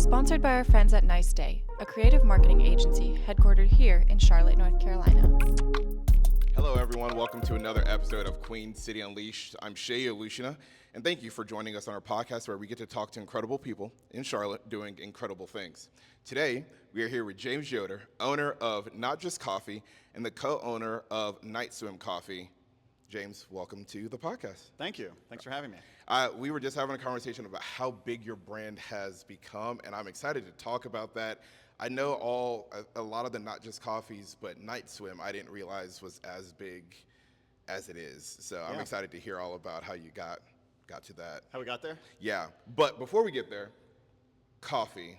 Sponsored by our friends at Nice Day, a creative marketing agency headquartered here in Charlotte, North Carolina. Hello, everyone. Welcome to another episode of Queen City Unleashed. I'm Shea Alushina, and thank you for joining us on our podcast where we get to talk to incredible people in Charlotte doing incredible things. Today, we are here with James Yoder, owner of Not Just Coffee and the co-owner of Night Swim Coffee. James, welcome to the podcast. Thank you. Thanks for having me. We were just having a conversation about how big your brand has become, and I'm excited to talk about that. I know a lot of the Not Just Coffees, but Night Swim I didn't realize was as big as it is. So I'm excited to hear all about how you got to that. How we got there? Yeah, but before we get there, coffee,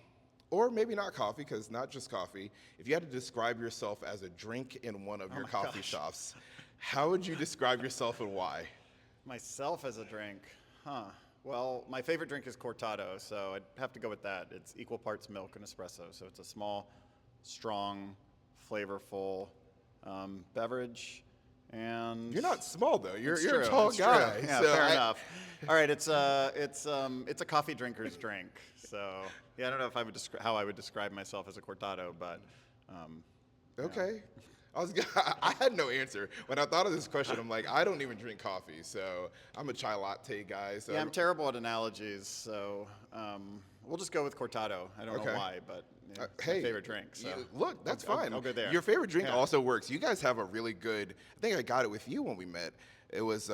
or maybe not coffee, because Not Just Coffee. If you had to describe yourself as a drink in one of your coffee shops, how would you describe yourself and why? Myself as a drink, Well, my favorite drink is cortado, so I'd have to go with that. It's equal parts milk and espresso, so it's a small, strong, flavorful beverage. And You're not small though. You're true. a tall It's guy. True. Yeah, so fair enough. All right, it's a coffee drinker's drink. So yeah, I don't know if I would how I would describe myself as a cortado, but Okay. I had no answer. When I thought of this question, I'm like, I don't even drink coffee, so I'm a chai latte guy. So yeah, I'm terrible at analogies, so we'll just go with cortado. I don't know why, but it's my favorite drink. So look, that's fine. I'll go there. Your favorite drink also works. You guys have a really good. I think I got it with you when we met. It was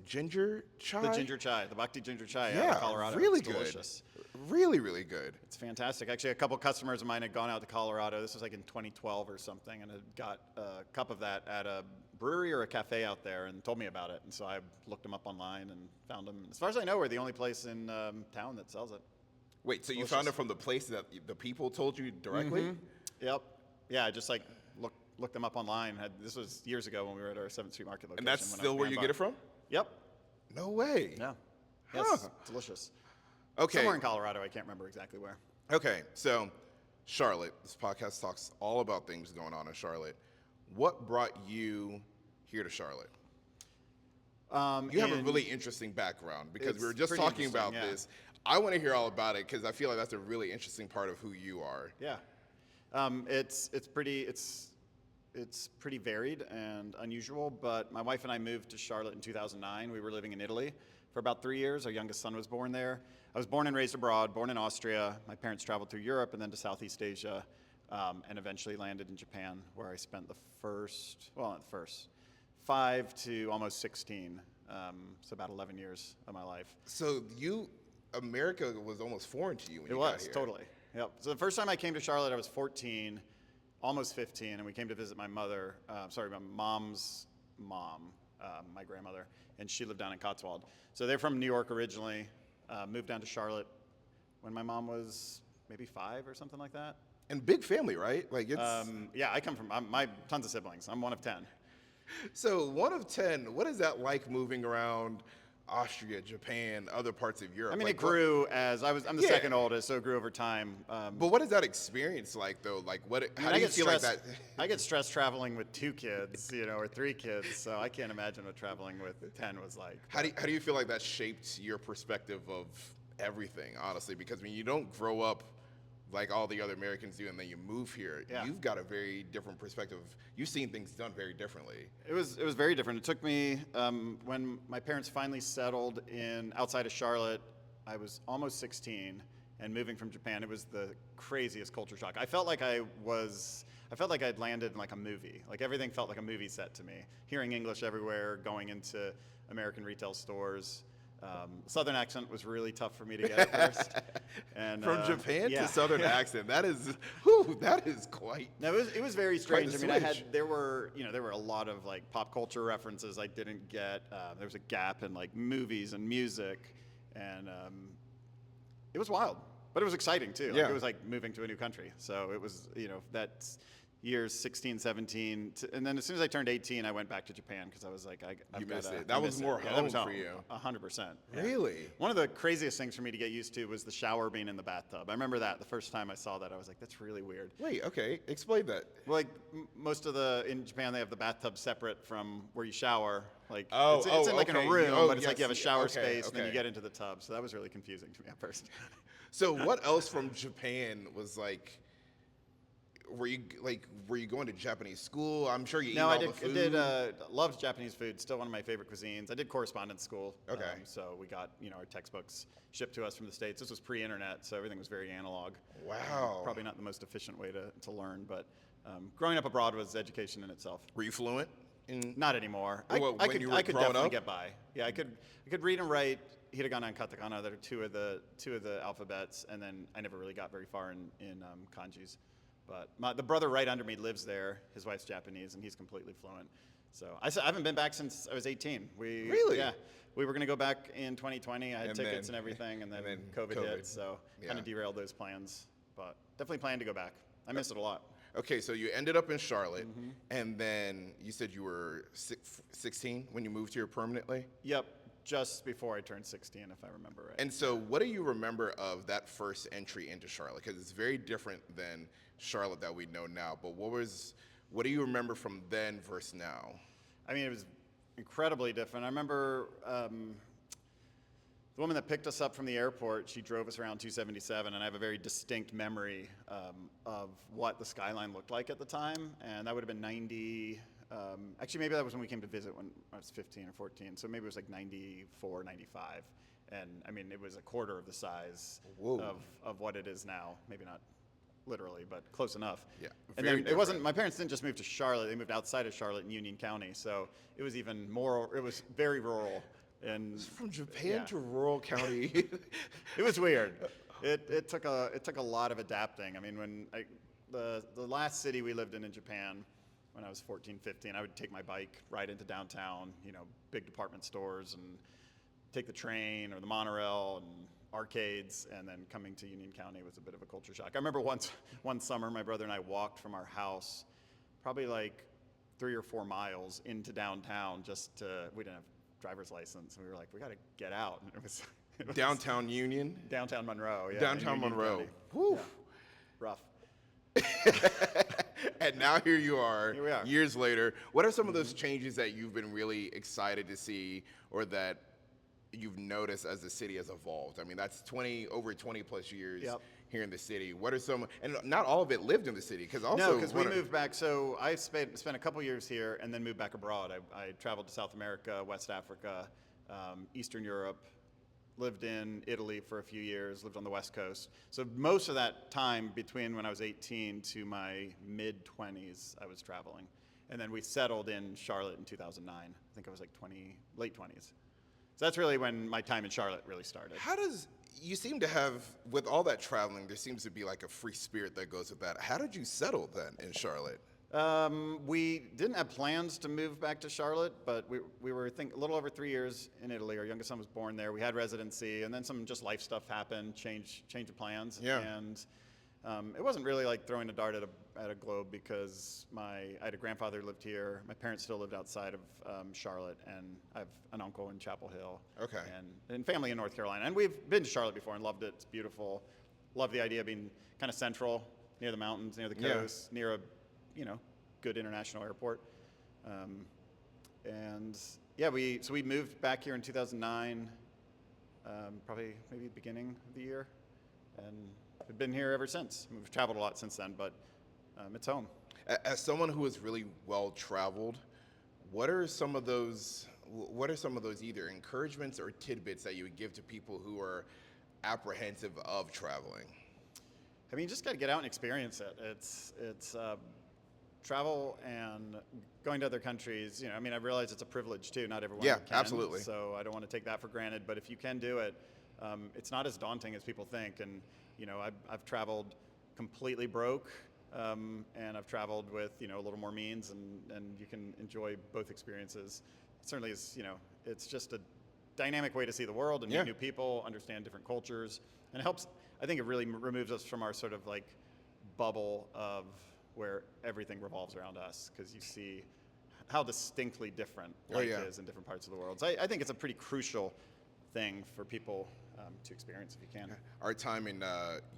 ginger chai. The ginger chai, the Bhakti ginger chai out of Colorado. Really it's good. Delicious. Really, really good. It's fantastic. Actually, a couple customers of mine had gone out to Colorado. This was like in 2012 or something, and had got a cup of that at a brewery or a cafe out there and told me about it. And so I looked them up online and found them. As far as I know, we're the only place in town that sells it. Wait, so you found it from the place that the people told you directly? Mm-hmm. Yep. Yeah, I just like looked them up online. This was years ago when we were at our 7th Street Market location. And that's still where you get it from? Yep. No way. Yeah. Yes, delicious. Okay. Somewhere in Colorado, I can't remember exactly where. Okay, so Charlotte, this podcast talks all about things going on in Charlotte. What brought you here to Charlotte? You have a really interesting background because we were just talking about this. I want to hear all about it because I feel like that's a really interesting part of who you are. Yeah, it's pretty varied and unusual. But my wife and I moved to Charlotte in 2009. We were living in Italy for about 3 years. Our youngest son was born there. I was born and raised abroad, born in Austria. My parents traveled through Europe and then to Southeast Asia, and eventually landed in Japan, where I spent the first 5 to almost 16, so about 11 years of my life. So America was almost foreign to you when you got here. It was, totally. Yep. So the first time I came to Charlotte, I was 14, almost 15, and we came to visit my mom's mom, my grandmother, and she lived down in Cotswold. So they're from New York originally, moved down to Charlotte when my mom was maybe 5 or something like that. And big family, right? Like it's. Yeah, I come from my tons of siblings. I'm one of 10. So 1 of 10. What is that like moving around Austria, Japan, other parts of Europe? I mean, like, it grew as I'm the second oldest, so it grew over time. But what is that experience like, though? Like, how do you feel like that? I get stressed traveling with 2 kids, or 3 kids, so I can't imagine what traveling with 10 was like. How do you feel like that shaped your perspective of everything, honestly? Because when you don't grow up like all the other Americans do, and then you move here, you've got a very different perspective. You've seen things done very differently. It was very different. It took me, when my parents finally settled outside of Charlotte, I was almost 16, and moving from Japan, it was the craziest culture shock. I felt like I'd landed in like a movie. Like everything felt like a movie set to me. Hearing English everywhere, going into American retail stores. Southern accent was really tough for me to get at first. And from Japan to Southern accent, that is quite. No, it was very strange. I mean, there were a lot of like pop culture references I didn't get. There was a gap in like movies and music, and it was wild, but it was exciting too. Like, it was like moving to a new country. So it was, that's years 16, 17, and then as soon as I turned 18, I went back to Japan because I was like, you missed it. That was more home for you. 100%. Really? One of the craziest things for me to get used to was the shower being in the bathtub. I remember that the first time I saw that, I was like, that's really weird. Wait, okay, explain that. Well, like in Japan, they have the bathtub separate from where you shower. Like it's in like in a room, but it's like you have a shower space, and then you get into the tub. So that was really confusing to me at first. So what else from Japan was like? Were you going to Japanese school? I'm sure you eat No, all the food. Loved Japanese food. Still one of my favorite cuisines. I did correspondence school. Okay. So we got our textbooks shipped to us from the States. This was pre-internet, so everything was very analog. Wow. Probably not the most efficient way to learn, but growing up abroad was education in itself. Were you fluent in? Not anymore. Well, when you were I could growing definitely up? get by. Yeah, I could read and write hiragana and katakana. That are two of the alphabets, and then I never really got very far in kanjis. But the brother right under me lives there. His wife's Japanese, and he's completely fluent. So I haven't been back since I was 18. Really? Yeah. We were going to go back in 2020. I had And tickets then- and everything, and then, and then COVID COVID. hit, so kind Yeah. of derailed those plans. But definitely plan to go back. I miss it a lot. Okay, so you ended up in Charlotte, and then you said you were 16 when you moved here permanently. Yep, just before I turned 16, if I remember right. And so, what do you remember of that first entry into Charlotte? Because it's very different than Charlotte that we know now. But what do you remember from then versus now? I mean, it was incredibly different. I remember the woman that picked us up from the airport, she drove us around 277, and I have a very distinct memory of what the skyline looked like at the time. And that would have been 90, actually maybe that was when we came to visit when I was 15 or 14, so maybe it was like 94, 95. And I mean, it was a quarter of the size Whoa. of what it is now. Maybe not literally, but close enough. Yeah, And very then it wasn't, different. my parents didn't just move to Charlotte, they moved outside of Charlotte in Union County. So it was even more, it was very rural. And From Japan yeah. to rural county. It was weird. It took a lot of adapting. I mean, the last city we lived in Japan, when I was 14, 15, I would take my bike right into downtown, big department stores, and take the train or the monorail and arcades, and then coming to Union County was a bit of a culture shock. I remember one summer, my brother and I walked from our house, probably like 3 or 4 miles into downtown we didn't have driver's license, and we were like, we got to get out. And it was Downtown Union. downtown Monroe. Yeah, Downtown in Union Monroe. County. Whew. Yeah. Rough. And now here you are, Here we are. years later. What are some of those changes that you've been really excited to see, or that you've noticed as the city has evolved? I mean, that's over 20 plus years Yep. here in the city. What are some, and not all of it lived in the city, because also No, because we moved back. So I spent a couple years here and then moved back abroad. I traveled to South America, West Africa, Eastern Europe, lived in Italy for a few years, lived on the West Coast. So most of that time between when I was 18 to my mid-20s, I was traveling. And then we settled in Charlotte in 2009. I think I was like late 20s. So that's really when my time in Charlotte really started. You seem to have, with all that traveling, there seems to be like a free spirit that goes with that. How did you settle then in Charlotte? We didn't have plans to move back to Charlotte, but we were a little over 3 years in Italy. Our youngest son was born there. We had residency, and then some just life stuff happened, change of plans. Yeah. And it wasn't really like throwing a dart at a globe, because I had a grandfather who lived here. My parents still lived outside of Charlotte, and I have an uncle in Chapel Hill. Okay. And family in North Carolina. And we've been to Charlotte before and loved it. It's beautiful. Love the idea of being kind of central, near the mountains, near the Yeah. coast, near a good international airport. And yeah, we moved back here in 2009, probably maybe beginning of the year, and we've been here ever since. We've traveled a lot since then, but it's home. As someone who is really well traveled, what are some of those either encouragements or tidbits that you would give to people who are apprehensive of traveling? I mean, you just got to get out and experience it. It's travel and going to other countries. I mean, I realize it's a privilege too. Not everyone Yeah, can. absolutely. So I don't want to take that for granted. But if you can do it, it's not as daunting as people think. And I've traveled completely broke, and I've traveled with a little more means, and you can enjoy both experiences. It certainly is. It's just a dynamic way to see the world and meet Yeah. new people, understand different cultures, and it helps. I think it really removes us from our sort of like bubble of where everything revolves around us, because you see how distinctly different life is in different parts of the world. So I think it's a pretty crucial thing for people to experience if you can. Our time in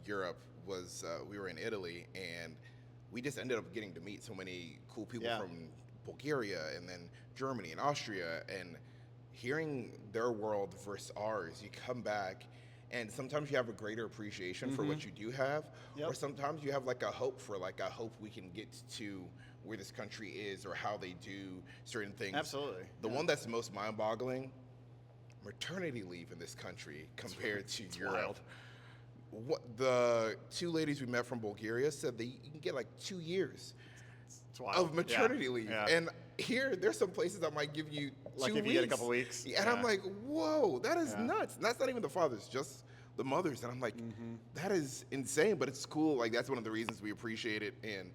Europe was, we were in Italy, and we just ended up getting to meet so many cool people Yeah. from Bulgaria and then Germany and Austria, and hearing their world versus ours, you come back And sometimes you have a greater appreciation for what you do have, Yep. or sometimes you have like a hope for like I hope we can get to where this country is or how they do certain things. Absolutely. The one that's most mind-boggling, maternity leave in this country compared to Europe. wild. What the two ladies we met from Bulgaria said that you can get like 2 years It's wild. of maternity leave, Yeah. and here there's some places that might give you Like 2 if you weeks. get a couple weeks. Yeah, and I'm Yeah. like, whoa, that is Yeah. nuts. And that's not even the fathers, just the mothers. And I'm like, that is insane, but it's cool. Like that's one of the reasons we appreciate it. And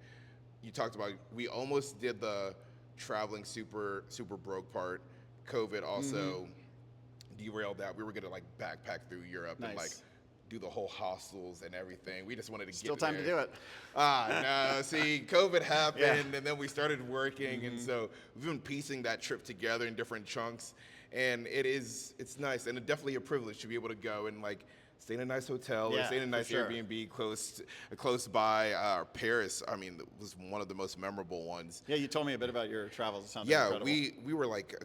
you talked about we almost did the traveling super broke part. COVID also derailed that. We were gonna like backpack through Europe and like Nice. do the whole hostels and everything. We just wanted to Still get time there. to do it. No, see, COVID happened, Yeah. and then we started working, and so we've been piecing that trip together in different chunks, and it's nice, and it's definitely a privilege to be able to go and like stay in a nice hotel or Yeah, stay in a for nice sure. Airbnb close by. Paris, I mean, was one of the most memorable ones. Yeah, you told me a bit about your travels. It sounds Yeah, incredible. we were like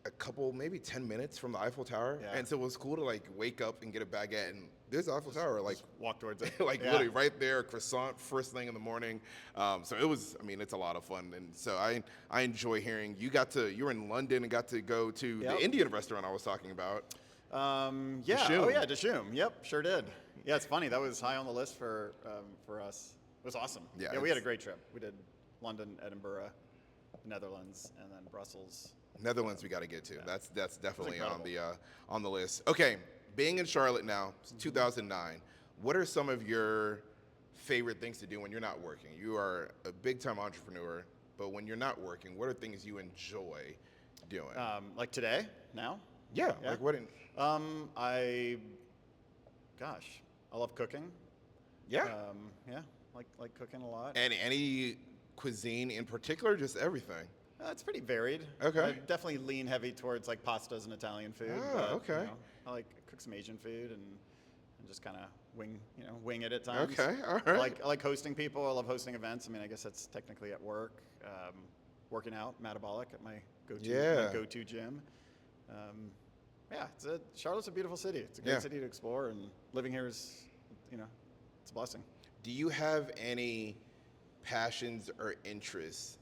a couple, maybe 10 minutes from the Eiffel Tower, Yeah. and so it was cool to like wake up and get a baguette, and there's the Eiffel Tower, like walk towards it. like Yeah. literally right there, croissant first thing in the morning. So it was, I mean, it's a lot of fun, and so I enjoy hearing you were in London and got to go to Yep. the Indian restaurant I was talking about. Yeah. Dishoom. Oh yeah, Dishoom. Yep, sure did. Yeah, it's funny. That was high on the list for us. It was awesome. Yeah, we had a it's- great trip. We did London, Edinburgh, Netherlands, and then Brussels. Netherlands we got to get to. That's definitely incredible. on the list. Okay, being in Charlotte now, it's 2009. What are some of your favorite things to do when you're not working? You are a big time entrepreneur, but when you're not working, what are things you enjoy doing? Like today, now. yeah, yeah. like what? I love cooking. Yeah. Yeah, like cooking a lot. And any cuisine in particular, just everything. It's pretty varied. Okay. I definitely lean heavy towards like pastas and Italian food. Ah, but, okay. I like cook some Asian food and just kind of wing it at times. Okay, all I right. I like hosting people. I love hosting events. I mean, I guess that's technically at work. Working out, metabolic at my go-to gym. Charlotte's a beautiful city. It's a great Yeah. city to explore, and living here is, it's a blessing. Do you have any passions or interests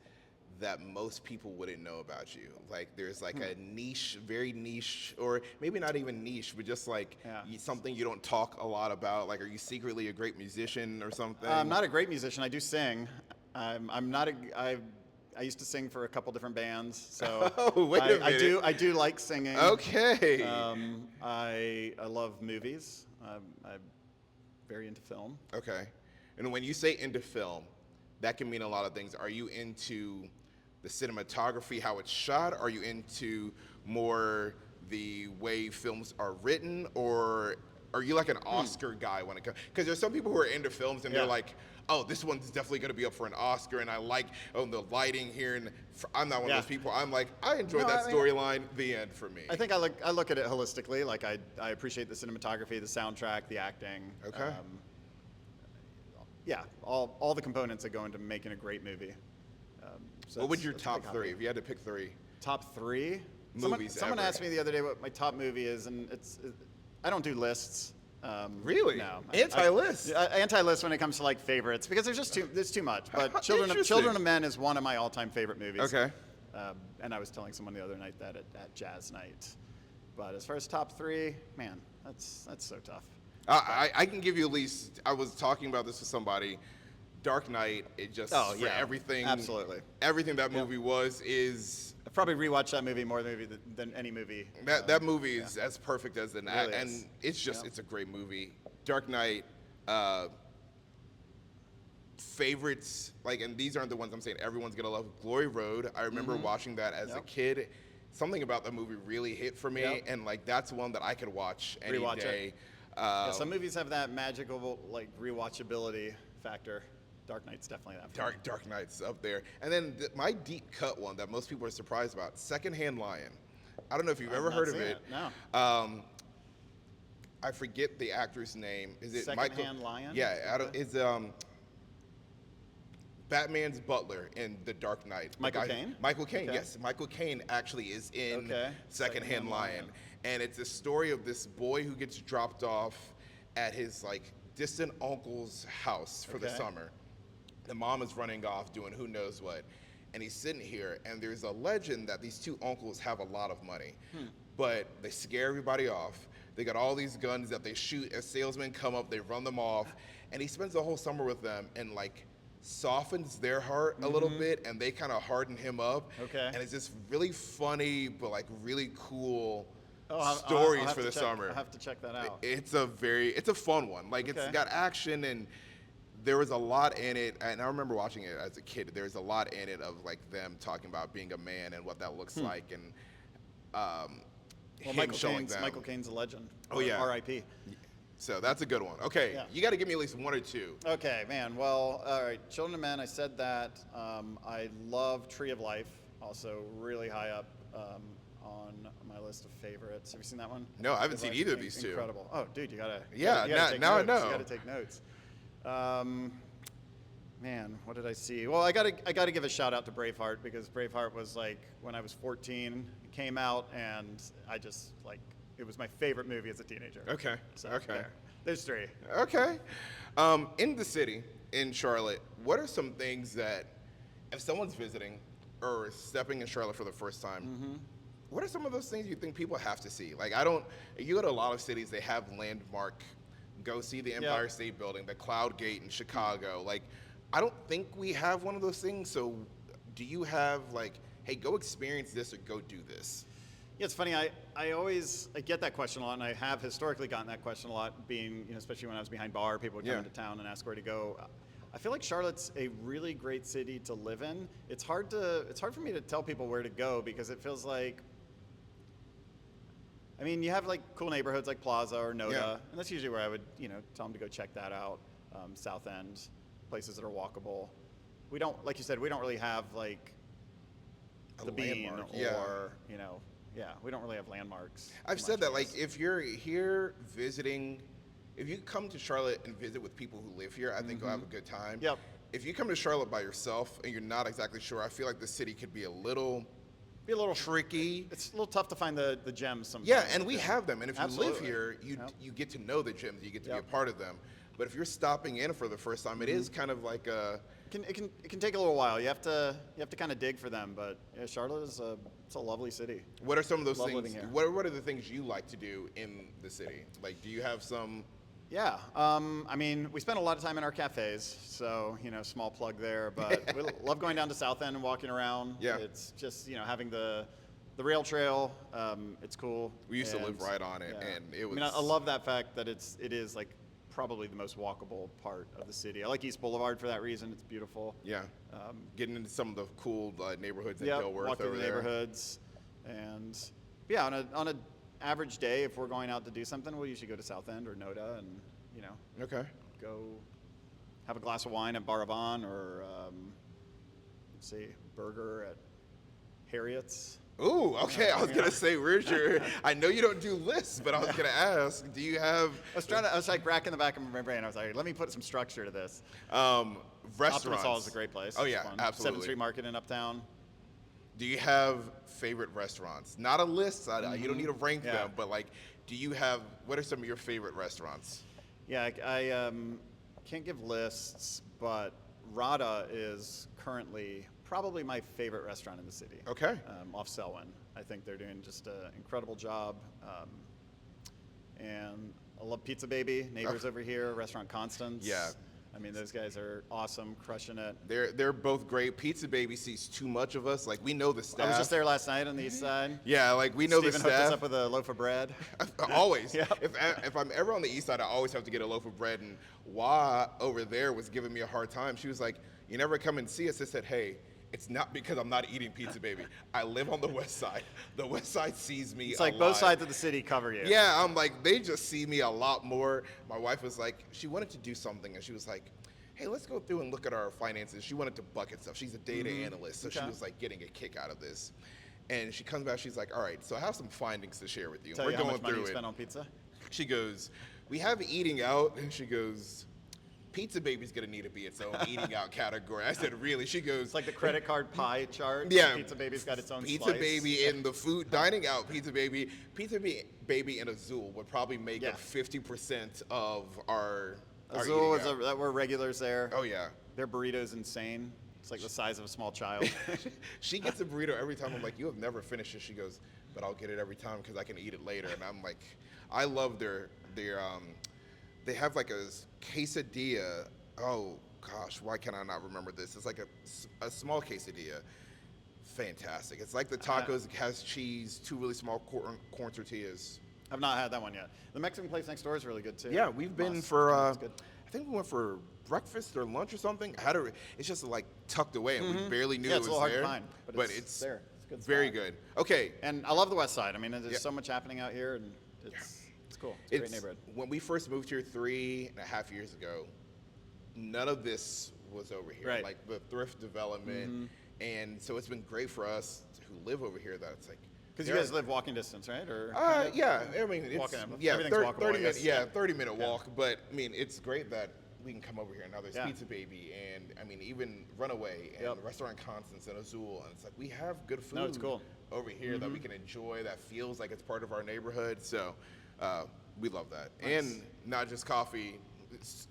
that most people wouldn't know about you? Like there's like a niche, very niche, or maybe not even niche, but just like Yeah. something you don't talk a lot about. Like, are you secretly a great musician or something? I'm not a great musician. I do sing. I'm not I used to sing for a couple different bands, so Oh, wait a minute. I do like singing. Okay. I love movies. I'm very into film. Okay. And when you say into film, that can mean a lot of things. Are you into the cinematography, how it's shot? Are you into more the way films are written? Or are you like an Oscar guy when it comes? Because there's some people who are into films and Yeah. they're like, oh, this one's definitely going to be up for an Oscar, and I like the lighting here. And I'm not one Yeah. of those people. I'm like, I enjoyed No, that I mean- storyline. The end for me. I think I look at it holistically. Like I appreciate the cinematography, the soundtrack, the acting. Okay. Yeah, all the components that go into making a great movie. So What would it's- your it's a top big three, hobby. if you had to pick three? Top three? Movies Someone ever. asked me the other day what my top movie is, and I don't do lists. Really? No. Anti-list? Anti-list when it comes to like favorites, because there's too much. But Children Interesting. of Men is one of my all-time favorite movies. Okay. And I was telling someone the other night that at jazz night. But as far as top three, man, that's so tough. I can give you at least. I was talking about this with somebody. Dark Knight. It just Oh, for yeah. everything. Absolutely. Everything that movie is. I've probably rewatched that movie more than any movie. That movie is as perfect as an Really and is. it's just Yeah. it's a great movie. Dark Knight. Favorites, like, and these aren't the ones I'm saying everyone's gonna love. Glory Road. I remember watching that as a Yep. kid. Something about the movie really hit for me, Yep. and like that's one that I could watch any Rewatch it. day. Yeah, some movies have that magical like rewatchability factor. Dark Knight's definitely that. for me. Dark Knight's up there. And then my deep cut one that most people are surprised about, Secondhand Lion. I don't know if you've ever not heard of seen it. it, no. I forget the actor's name. Is it Secondhand Michael? Lion? Yeah, I don't. It's Batman's butler in The Dark Knight. The Michael guy- Caine? Michael Caine, Okay. yes. Michael Caine actually is in Okay. Secondhand Lion. And it's a story of this boy who gets dropped off at his like distant uncle's house for the Okay. summer. The mom is running off doing who knows what. And he's sitting here, and there's a legend that these two uncles have a lot of money. But they scare everybody off. They got all these guns that they shoot as salesmen come up, they run them off. And he spends the whole summer with them and like softens their heart a little bit, and they kind of harden him up. Okay. And it's just really funny, but like really cool I'll stories have for to the check- summer. I'll have to check that out. It's a fun one. Like it's Okay. got action, and there was a lot in it. And I remember watching it as a kid. There's a lot in it of like them talking about being a man and what that looks like, and Well, him Michael showing Caine's, them. Michael Caine's a legend. Oh, yeah. R.I.P. So that's a good one. Okay, Yeah. you got to give me at least one or two. Okay, man. Well, all right. Children of Men, I said that. I love Tree of Life, also really high up on my list of favorites. Have you seen that one? No, I haven't Tree of seen Life? either of these two. Incredible. Oh, dude, you gotta. Yeah, you gotta take now I notes. know. You gotta take notes. Man, what did I see? Well, I gotta give a shout out to Braveheart, because Braveheart was like when I was 14, it came out, and I just like it was my favorite movie as a teenager. Okay. So, Okay. there's three. Okay. In the city, in Charlotte, what are some things that, if someone's visiting or stepping in Charlotte for the first time, what are some of those things you think people have to see? Like, you go to a lot of cities, they have landmark, go see the Empire State Building, the Cloud Gate in Chicago. Like, I don't think we have one of those things. So do you have like, hey, go experience this or go do this? Yeah, it's funny. I get that question a lot, and I have historically gotten that question a lot. Being, especially when I was behind bar, people would come Yeah. into town and ask where to go. I feel like Charlotte's a really great city to live in. It's hard for me to tell people where to go, because it feels like, I mean, you have like cool neighborhoods like Plaza or Noda, Yeah. and that's usually where I would, tell them to go check that out. South End, places that are walkable. We don't, like you said, we don't really have like A the Bean landmark, or, we don't really have landmarks. I've too said much, that, I like, guess. if you're here visiting, if you come to Charlotte and visit with people who live here, I think you'll have a good time. Yep. If you come to Charlotte by yourself and you're not exactly sure, I feel like the city could be a little Be a little tricky. It's a little tough to find the gems sometimes. Yeah, and we have them. And if you live Absolutely. here, Yep. you get to know the gyms, you get to be Yep. a part of them. But if you're stopping in for the first time, it is kind of like a, It can take a little while. You have to kind of dig for them, but yeah, Charlotte is it's a lovely city. what are some of those Love things? living here. What are the things you like to do in the city? Like, do you have some? Yeah, I mean, we spend a lot of time in our cafes, so small plug there. But we love going down to South End and walking around. Yeah. It's just having the rail trail. It's cool. We used to live And, right on it, and it I mean, was- I love that fact that it is like probably the most walkable part of the city. I like East Boulevard for that reason. It's beautiful. Yeah. Getting into some of the cool neighborhoods in Yeah, Dilworth walk through over the there. neighborhoods, and yeah, on a average day, if we're going out to do something, we'll usually go to South End or Noda, and Okay. go have a glass of wine at Bar Avon, or let's see, burger at Harriet's. Ooh, okay. I was gonna say, where's your? I know you don't do lists, but I was gonna ask, do you have I was like racking the back of my brain. I was like, let me put some structure to this. restaurants? Optimus Hall is a great place. Oh It's yeah, fun. absolutely. 7th Street Market in Uptown. Do you have favorite restaurants? Not a list. You don't need to rank Yeah. them, but like, do you have? What are some of your favorite restaurants? Yeah, I can't give lists, but Rada is currently probably my favorite restaurant in the city. Okay. Off Selwyn. I think they're doing just an incredible job. And I love Pizza Baby, neighbors over here, Restaurant Constance. Yeah. I mean, those guys are awesome, crushing it. They're both great. Pizza Baby sees too much of us. Like, we know the staff. I was just there last night on the east side. Yeah, like we know Steven the hooked us staff. up with a loaf of bread. Always. Yeah. If I'm ever on the east side, I always have to get a loaf of bread. And Wah over there was giving me a hard time. She was like, "You never come and see us." I said, "Hey, it's not because I'm not eating Pizza Baby. I live on the west side. The west side sees me It's a like lot." both sides of the city cover you. Yeah, I'm like, they just see me a lot more. My wife was like, she wanted to do something, and she was like, "Hey, let's go through and look at our finances." She wanted to bucket stuff. She's a data analyst, so she Okay. was like getting a kick out of this. And she comes back, she's like, "All right, so I have some findings to share with you." Tell We're you how going much money through you it. spent on pizza? She goes, "We have eating out," and she goes, Pizza Baby's gonna need to be its own eating out category. I said, really? She goes, It's like the credit card pie chart. yeah. Pizza Baby's got its own Pizza slice. Baby in the food dining out. Pizza Baby and Azul would probably make up 50% of our Azul eating out. that we're regulars there. Oh yeah. Their burrito's insane. It's like the size of a small child. She gets a burrito every time. I'm like, you have never finished it. She goes, but I'll get it every time because I can eat it later. And I'm like, I love their they have like a quesadilla. Oh gosh, why can I not remember this? It's like a small quesadilla. Fantastic. It's like the tacos. It has cheese, 2 really small corn tortillas. I've not had that one yet. The Mexican place next door is really good too. Yeah, we've been Mas. for. That's good. I think we went for breakfast or lunch or something. It's just like tucked away, and we barely knew Yeah, it it's was a little there. hard to find, but it's there. It's a good very spot. good. Okay, And I love the West Side. I mean, there's so much happening out here, and it's cool. It's a great neighborhood. When we first moved here 3.5 years ago, none of this was over here. Right. Like the thrift development, and so it's been great for us who live over here. That it's like Because you guys live walking distance, right? Or yeah, I mean, it's, Walking, yeah, everything's 30 walkable, I minute, guess. yeah, 30-minute walk. But I mean, it's great that we can come over here. Now there's Yeah. Pizza Baby, and I mean, even Runaway and Restaurant Constance and Azul, and it's like we have good food. No, it's cool. Over here that we can enjoy. That feels like it's part of our neighborhood. So we love that, Nice. and not just coffee. It's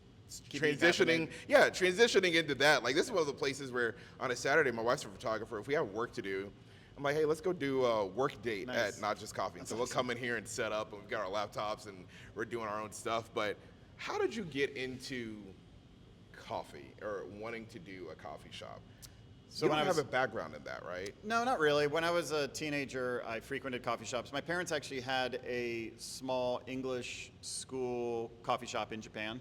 Keeping it transitioning, yeah, transitioning into that. Like this is one of the places where on a Saturday, my wife's a photographer. If we have work to do, I'm like, hey, let's go do a work date Nice. at Not Just Coffee. So we'll come in here and set up, and we've got our laptops, and we're doing our own stuff. But how did you get into coffee or wanting to do a coffee shop? So You when don't I was have a background in that, right? No, not really. When I was a teenager, I frequented coffee shops. My parents actually had a small English school coffee shop in Japan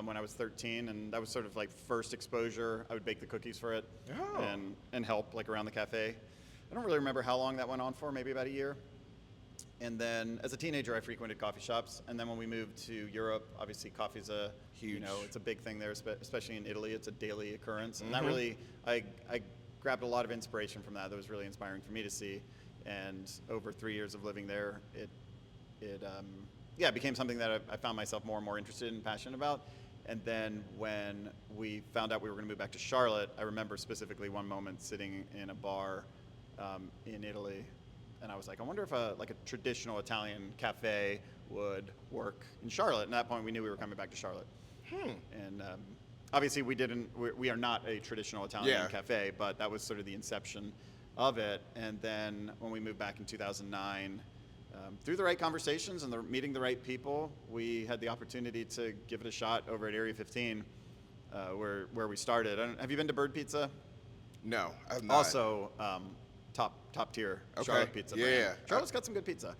when I was 13, and that was sort of like first exposure. I would bake the cookies for it Oh. and help like around the cafe. I don't really remember how long that went on for, maybe about a year. And then as a teenager, I frequented coffee shops. And then when we moved to Europe, obviously coffee's Huge. it's a big thing there, especially in Italy. It's a daily occurrence. And that really, I grabbed a lot of inspiration from that. That was really inspiring for me to see. And over 3 years of living there, it became something that I found myself more and more interested and passionate about. And then when we found out we were going to move back to Charlotte, I remember specifically one moment sitting in a bar in Italy, and I was like, I wonder if a traditional Italian cafe would work in Charlotte. And at that point, we knew we were coming back to Charlotte. And obviously, we are not a traditional Italian cafe, but that was sort of the inception of it. And then when we moved back in 2009, through the right conversations and meeting the right people, we had the opportunity to give it a shot over at Area 15, where we started. Have you been to Bird Pizza? No, I've not. Also, top tier Charlotte pizza brand. Yeah. Charlotte's got some good pizza.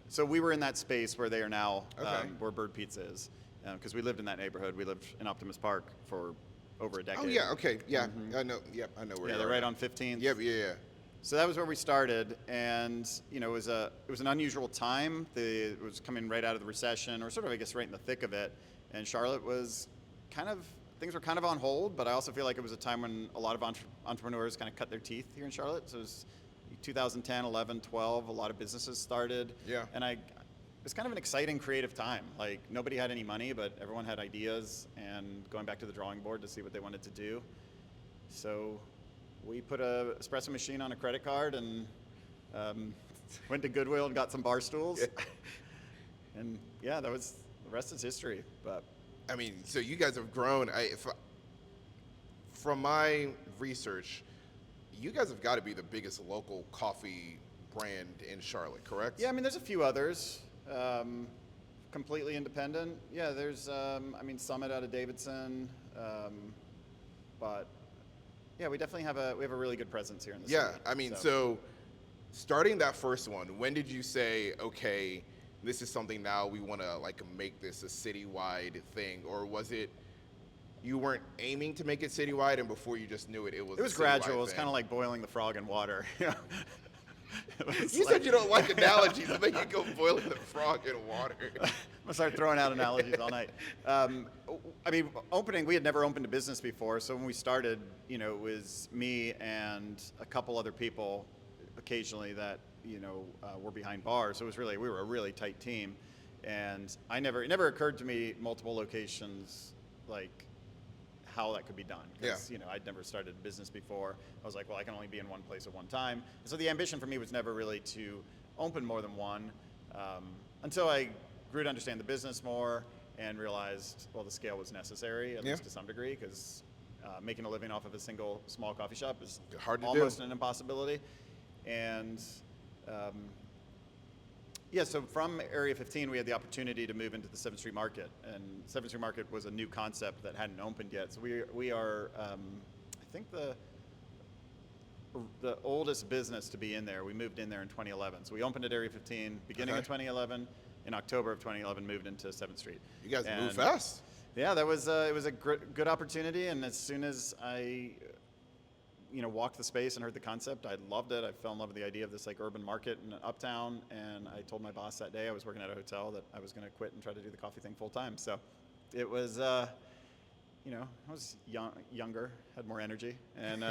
So we were in that space where they are now, Okay. where Bird Pizza is, because we lived in that neighborhood. We lived in Optimus Park for over a decade. Oh yeah, okay, yeah, I know. Yep, I know where. Yeah, you they're are right now. on 15th. Yep, yeah. So that was where we started, and it was an unusual time. It was coming right out of the recession, or sort of, I guess, right in the thick of it. And Charlotte was things were kind of on hold, but I also feel like it was a time when a lot of entrepreneurs kind of cut their teeth here in Charlotte. So it was 2010, 11, 12, a lot of businesses started. Yeah. And it was kind of an exciting creative time. Like nobody had any money, but everyone had ideas and going back to the drawing board to see what they wanted to do. So we put a espresso machine on a credit card and went to Goodwill and got some bar stools. And yeah, the rest is history. But I mean, so you guys have grown. From my research, you guys have got to be the biggest local coffee brand in Charlotte, correct? yeah, I mean, there's a few others, completely independent. Yeah, there's, Summit out of Davidson, but yeah, we definitely have a really good presence here in the city. Yeah, I mean, so starting that first one, when did you say, okay, this is something now we want to make this a citywide thing, or was it you weren't aiming to make it citywide, and before you just knew it, it was it was a gradual. citywide It was thing? kind of like boiling the frog in water. You said you don't like analogies. I think you go boiling the frog in water. I'm gonna start throwing out analogies all night. We had never opened a business before, so when we started, it was me and a couple other people, occasionally that were behind bars. So we were a really tight team, and it never occurred to me multiple locations how that could be done. Because, I'd never started a business before. I was like, well, I can only be in one place at one time. And so the ambition for me was never really to open more than one, until I grew to understand the business more and realized, well, the scale was necessary, at least to some degree, because making a living off of a single small coffee shop is hard to almost do. an impossibility. And so from Area 15, we had the opportunity to move into the 7th Street Market, and 7th Street Market was a new concept that hadn't opened yet. So we are, I think the oldest business to be in there. We moved in there in 2011. So we opened at Area 15 beginning of 2011. In October of 2011, moved into 7th Street. You guys moved fast. Yeah, it was a good opportunity, and as soon as I walked the space and heard the concept, I loved it. I fell in love with the idea of this like urban market in Uptown, and I told my boss that day, I was working at a hotel, that I was going to quit and try to do the coffee thing full time. So it was, I was younger, had more energy, and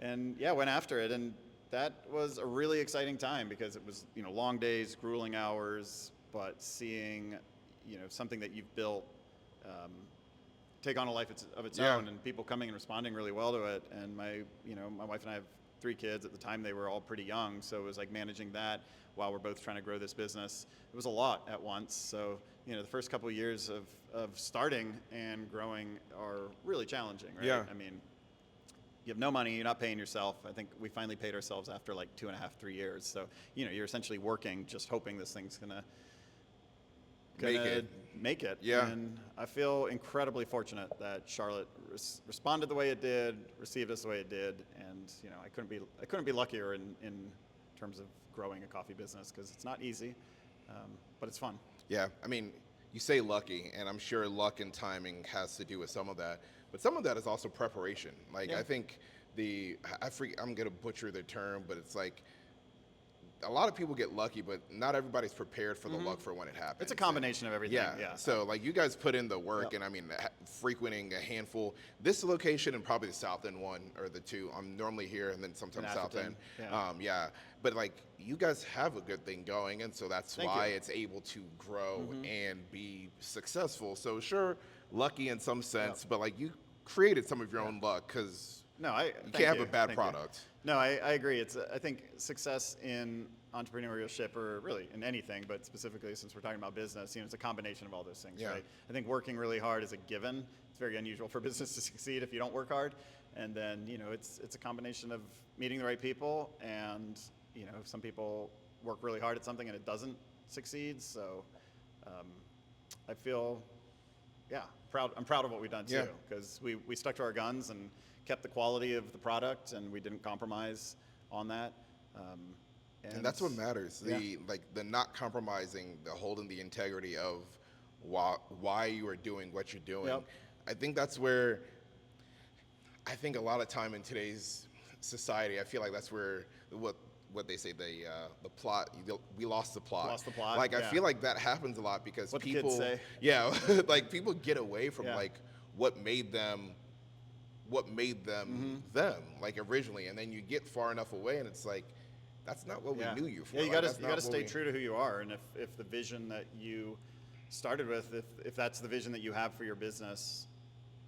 and went after it. And that was a really exciting time because it was, long days, grueling hours, but seeing, something that you've built take on a life of its own, and people coming and responding really well to it. And my wife and I have 3 kids. At the time, they were all pretty young, so it was like managing that while we're both trying to grow this business. It was a lot at once. So, the first couple of years of starting and growing are really challenging, right? Yeah. I mean, you have no money, you're not paying yourself. I think we finally paid ourselves after like 2.5, 3 years. So, you're essentially working, just hoping this thing's gonna make it. Yeah. And I feel incredibly fortunate that Charlotte responded the way it did, received us the way it did, and I couldn't be luckier in terms of growing a coffee business, because it's not easy, but it's fun. Yeah, I mean, you say lucky, and I'm sure luck and timing has to do with some of that. But some of that is also preparation. Like, I think I'm going to butcher the term, but it's like a lot of people get lucky, but not everybody's prepared for the luck for when it happens. It's a combination of everything. Yeah. So, like, you guys put in the work, and I mean, frequenting a handful. This location and probably the South End one, or the two. I'm normally here, and then sometimes South End. Yeah. But, like, you guys have a good thing going, and so that's why it's able to grow and be successful. So, sure, lucky in some sense, but, like, you created some of your own luck, because you can't have a bad product. No, I agree. I think success in entrepreneurship, or really in anything, but specifically since we're talking about business, it's a combination of all those things, right? I think working really hard is a given. It's very unusual for business to succeed if you don't work hard. And then, it's a combination of meeting the right people, and, some people work really hard at something and it doesn't succeed. So I feel, proud. I'm proud of what we've done too, because we stuck to our guns and kept the quality of the product, and we didn't compromise on that. And that's what matters. The not compromising, the holding the integrity of why you are doing what you're doing. Yep. I think that's where, I think a lot of time in today's society, I feel like that's where what they say, the plot, we lost the plot. Lost the plot. Like, I feel like that happens a lot because what people, the kids say. Yeah, like, people get away from like what made them them, like, originally, and then you get far enough away, and it's like, that's not what we knew you for. Yeah, you like, got to stay true to who you are, and if the vision that you started with, if that's the vision that you have for your business,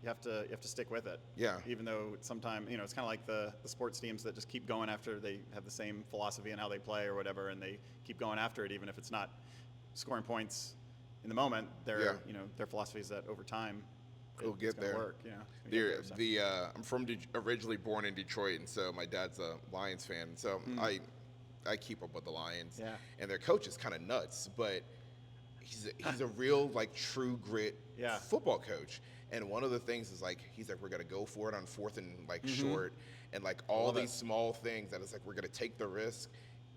you have to stick with it. Yeah. Even though sometimes, it's kind of like the sports teams that just keep going after they have the same philosophy in how they play or whatever, and they keep going after it even if it's not scoring points in the moment. Their philosophy is that over time it'll get there. Work, I'm originally born in Detroit, and so my dad's a Lions fan. So I keep up with the Lions. Yeah. And their coach is kind of nuts, but he's a real, like, true grit football coach. And one of the things is, like, he's like, we're gonna go for it on 4th and like short, and like all these small things that it's like we're gonna take the risk.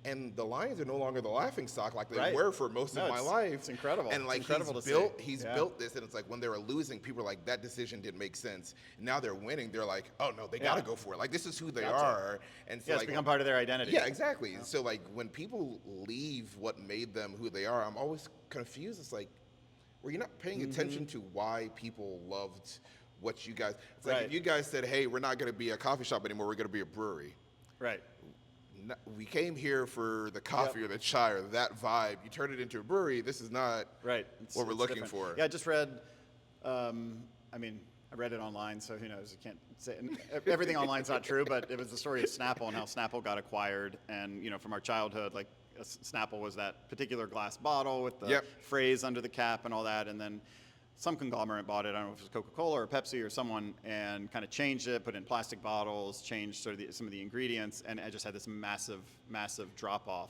And the Lions are no longer the laughing stock like they were for most of my life. It's incredible. And like, it's incredible he's built this, and it's like when they were losing, people were like, that decision didn't make sense. And now they're winning, they're like, oh no, they gotta go for it. Like, this is who they are. And so it's become part of their identity. Yeah, exactly. So like, when people leave what made them who they are, I'm always confused. It's like, were you not paying attention to why people loved what you guys? It's like if you guys said, hey, we're not gonna be a coffee shop anymore, we're gonna be a brewery. Right. We came here for the coffee or the chai or that vibe. You turn it into a brewery. This is not what we're looking for. Yeah, I just read. I I read it online, so who knows? You can't say everything online's not true, but it was the story of Snapple and how Snapple got acquired. And from our childhood, like Snapple was that particular glass bottle with the phrase under the cap and all that, and then some conglomerate bought it. I don't know if it was Coca-Cola or Pepsi or someone, and kind of changed it, put it in plastic bottles, changed sort of some of the ingredients, and it just had this massive, massive drop off.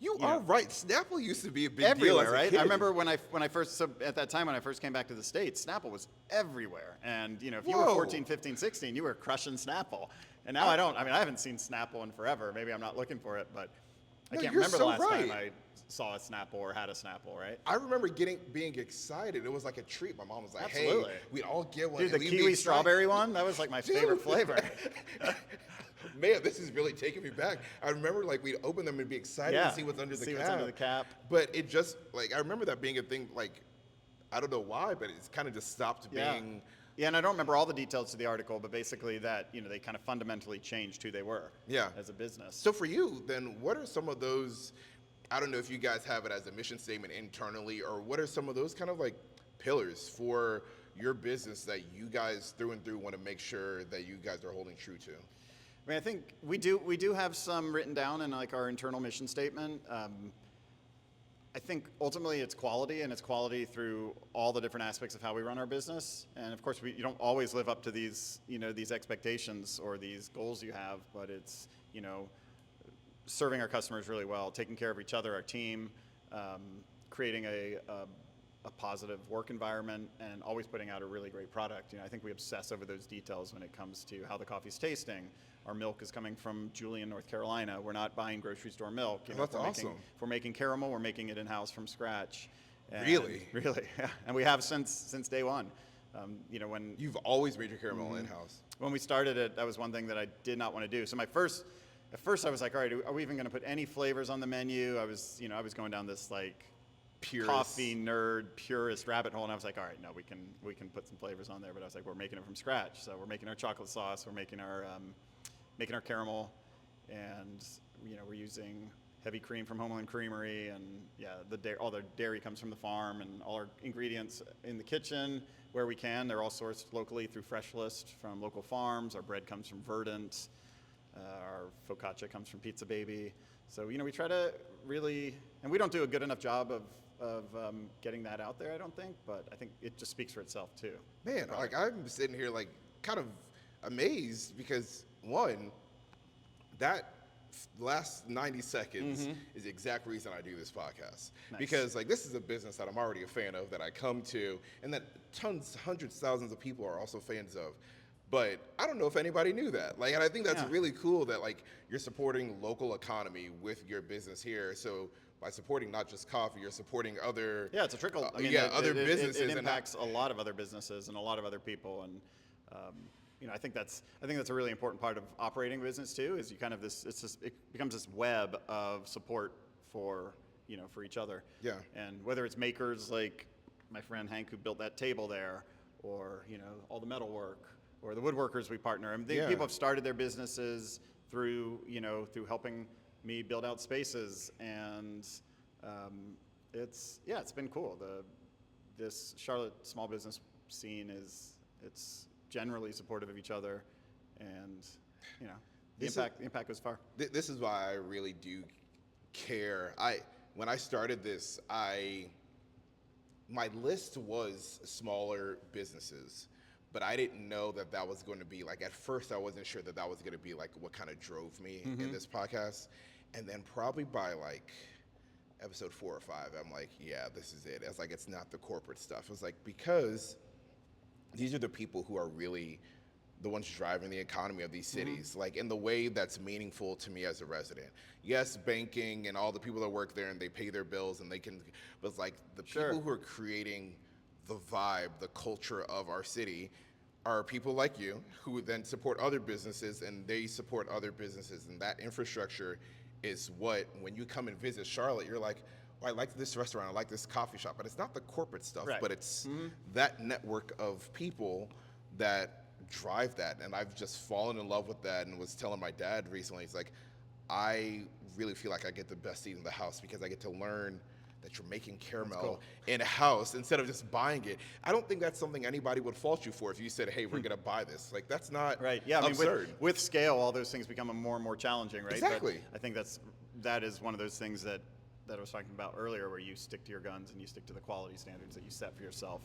You are right. Snapple used to be a big everywhere, deal as a right? kid. I remember when I first, so at that time when I first came back to the States, Snapple was everywhere. And if you were 14, 15, 16, you were crushing Snapple. And now I don't. I mean, I haven't seen Snapple in forever. Maybe I'm not looking for it, but I can't remember the last time I saw a Snapple or had a Snapple, right? I remember being excited. It was like a treat. My mom was like, Absolutely. hey, we'd all get one. Dude, the kiwi strawberry one, that was like my favorite flavor. Man, this is really taking me back. I remember like we'd open them and be excited to see what's under the cap. But it just I remember that being a thing. Like I don't know why, but it's kind of just stopped being. Yeah, and I don't remember all the details to the article, but basically that they kind of fundamentally changed who they were. As a business. So for you, then, what are some of those? I don't know if you guys have it as a mission statement internally, or what are some of those kind of like pillars for your business that you guys through and through want to make sure that you guys are holding true to? I mean, I think we do have some written down in like our internal mission statement. I think ultimately it's quality, and it's quality through all the different aspects of how we run our business. And of course, you don't always live up to these these expectations or these goals you have, but it's serving our customers really well, taking care of each other, our team, creating a positive work environment, and always putting out a really great product. I think we obsess over those details when it comes to how the coffee's tasting. Our milk is coming from Julian, North Carolina. We're not buying grocery store milk. That's awesome. If we're making caramel, we're making it in-house from scratch. And Really? Really, yeah. And we have since day one. When You've always made your caramel in-house. When we started it, that was one thing that I did not want to do. So at first I was like, all right, are we even going to put any flavors on the menu? I was going down this like Purist. coffee nerd purist rabbit hole, and I was like, all right, no, we can put some flavors on there. But I was like, we're making it from scratch. So we're making our chocolate sauce, we're making our caramel, and we're using heavy cream from Homeland Creamery, and all the dairy comes from the farm, and all our ingredients in the kitchen where we can. They're all sourced locally through Fresh List from local farms. Our bread comes from Verdant. Our focaccia comes from Pizza Baby. So we try to really, and we don't do a good enough job of getting that out there, I don't think, but I think it just speaks for itself too. Man, like I'm sitting here like kind of amazed because one, that last 90 seconds is the exact reason I do this podcast. Nice. Because like this is a business that I'm already a fan of, that I come to, and that hundreds, thousands of people are also fans of. But I don't know if anybody knew that. Like, and I think that's really cool that like you're supporting local economy with your business here. So by supporting not just coffee, you're supporting other it's a trickle. other businesses. It impacts a lot of other businesses and a lot of other people, and I think that's a really important part of operating business too. Is you kind of it becomes this web of support for each other. Yeah. And whether it's makers like my friend Hank who built that table there, or all the metal work, or the woodworkers we partner. I mean, people have started their businesses through helping me build out spaces, and it's been cool. This Charlotte small business scene it's generally supportive of each other, and the impact goes far. This is why I really do care. When I started this, my list was smaller businesses. But I didn't know that was going to be like, at first I wasn't sure that was going to be like what kind of drove me in this podcast. And then probably by like episode 4 or 5, I'm like, yeah, this is it. It's like, it's not the corporate stuff. It's like, because these are the people who are really the ones driving the economy of these cities, like in the way that's meaningful to me as a resident. Yes, banking and all the people that work there and they pay their bills and they can, but it's like the people who are creating the vibe, the culture of our city are people like you who then support other businesses, and they support other businesses, and that infrastructure is what, when you come and visit Charlotte, you're like, oh, I like this restaurant, I like this coffee shop, but it's not the corporate stuff, but it's that network of people that drive that, and I've just fallen in love with that, and was telling my dad recently, he's like, I really feel like I get the best seat in the house because I get to learn that you're making caramel cool. in a house instead of just buying it. I don't think that's something anybody would fault you for if you said, hey, we're going to buy this. Like, that's not Right. Yeah. I mean, absurd. with scale, all those things become more and more challenging, right? Exactly. But I think that is one of those things that I was talking about earlier, where you stick to your guns and you stick to the quality standards that you set for yourself.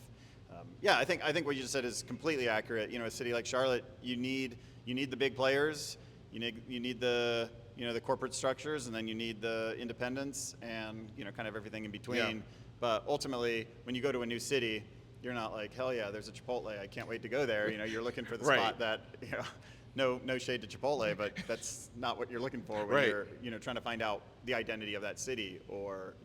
Yeah, I think what you just said is completely accurate. You know, a city like Charlotte, you need the big players, you need the the corporate structures, and then you need the independents, and kind of everything in between. Yeah. But ultimately, when you go to a new city, you're not like, hell yeah, there's a Chipotle, I can't wait to go there. You're looking for the Right. spot that no shade to Chipotle, but that's not what you're looking for when Right. you're trying to find out the identity of that city, or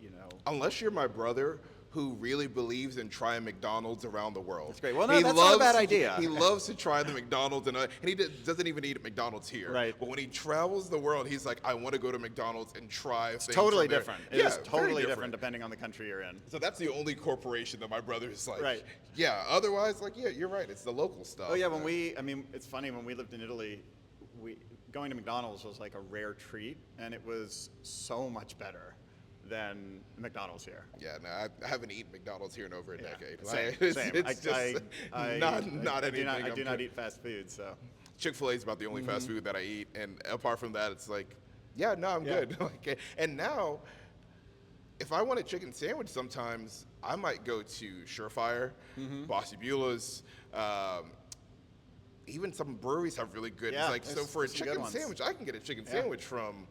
Unless you're my brother, who really believes in trying McDonald's around the world. That's great. Well, no, that's not a bad idea. He loves to try the McDonald's, and he doesn't even eat at McDonald's here. Right. But when he travels the world, he's like, I want to go to McDonald's and try things. Totally from there. different. Yeah, It is very totally different depending on the country you're in. So that's the only corporation that my brother is like, Right. yeah, otherwise, like, yeah, you're right. It's the local stuff. Oh yeah, it's funny, when we lived in Italy, going to McDonald's was like a rare treat, and it was so much better than McDonald's here. Yeah, no, I haven't eaten McDonald's here in over a decade. Same. Like, Same. It's just not anything. I do not eat fast food, so. Chick-fil-A is about the only fast food that I eat, and apart from that, it's like, yeah, no, I'm Yeah. good. Like, and now, if I want a chicken sandwich, sometimes I might go to Surefire, Bossy Beulah's. Even some breweries have really good. Yeah, It's like, so for a there's some good chicken ones. sandwich, I can get a chicken sandwich from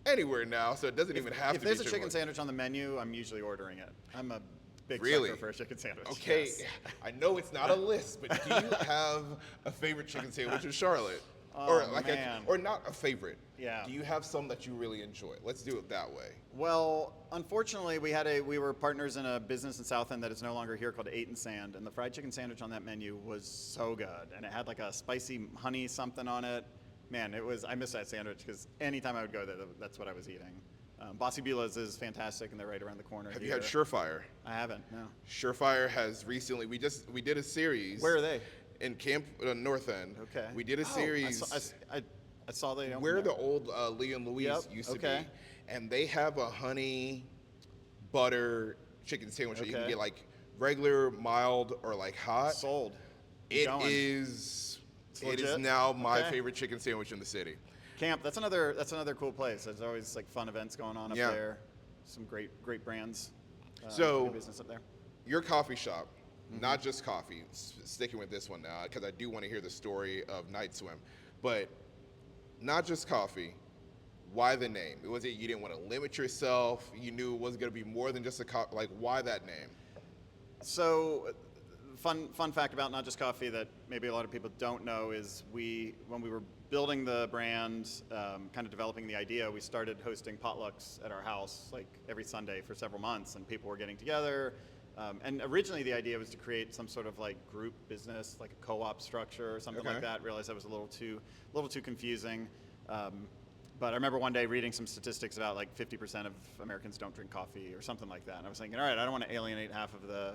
anywhere now, so it doesn't even have to If be there's a Chick-fil-A. chicken sandwich on the menu, I'm usually ordering it. I'm a big Really? sucker for a chicken sandwich. Okay, Yes. I know it's not a list, but do you have a favorite chicken sandwich in Charlotte? Oh, man. Or not a favorite. Yeah. Do you have some that you really enjoy? Let's do it that way. Well, unfortunately, we were partners in a business in South End that is no longer here called 8 and Sand, and the fried chicken sandwich on that menu was so good, and it had like a spicy honey something on it. Man, I miss that sandwich, because anytime I would go there, that's what I was eating. Bossy Beulah's is fantastic, and they're right around the corner. Have here. you had Surefire? I haven't. No. Surefire has recently. We did a series. Where are they? In Camp North End. Okay. We did a series. I saw they owned where there. the old Lee and Louise Yep, used to okay. be, and they have a honey butter chicken sandwich that you can Okay. get like regular, mild, or like hot. Sold. It Going. is legit? now my Okay. favorite chicken sandwich in the city. Camp. That's another cool place. There's always like fun events going on up Yeah. there. Some great brands. So- good business up there. Your coffee shop, Mm-hmm. not just coffee, sticking with this one now, because I do want to hear the story of Night Swim, but not just coffee. Why the name? Was it you didn't want to limit yourself? You knew it was going to be more than just a coffee? Like, why that name? So, fun fact about Not Just Coffee that maybe a lot of people don't know is when we were building the brand, kind of developing the idea, we started hosting potlucks at our house like every Sunday for several months, and people were getting together. And originally the idea was to create some sort of like group business, like a co-op structure or something Okay. like that. Realized that was a little too confusing. But I remember one day reading some statistics about like 50% of Americans don't drink coffee or something like that. And I was thinking, all right, I don't want to alienate half the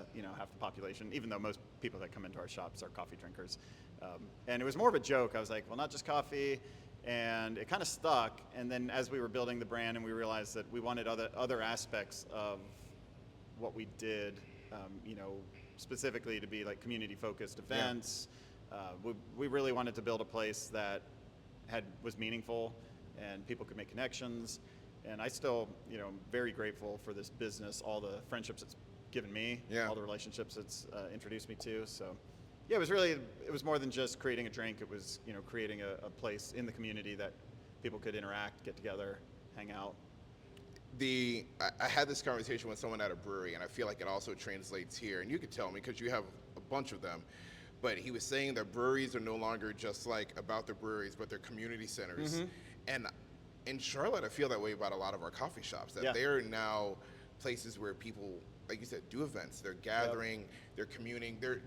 population, even though most people that come into our shops are coffee drinkers. And it was more of a joke. I was like, well, Not Just Coffee. And it kind of stuck. And then as we were building the brand and we realized that we wanted other aspects of what we did, specifically to be like community-focused events. We really wanted to build a place that was meaningful and people could make connections. And I still, am very grateful for this business, all the friendships it's given me, Yeah. all the relationships it's introduced me to. So, yeah, it was more than just creating a drink. It was, creating a place in the community that people could interact, get together, hang out. I had this conversation with someone at a brewery, and I feel like it also translates here. And you could tell me because you have a bunch of them. But he was saying that breweries are no longer just like about the breweries, but they're community centers. Mm-hmm. And in Charlotte, I feel that way about a lot of our coffee shops. That Yeah. they are now places where people, like you said, do events. They're gathering, they're communing, they're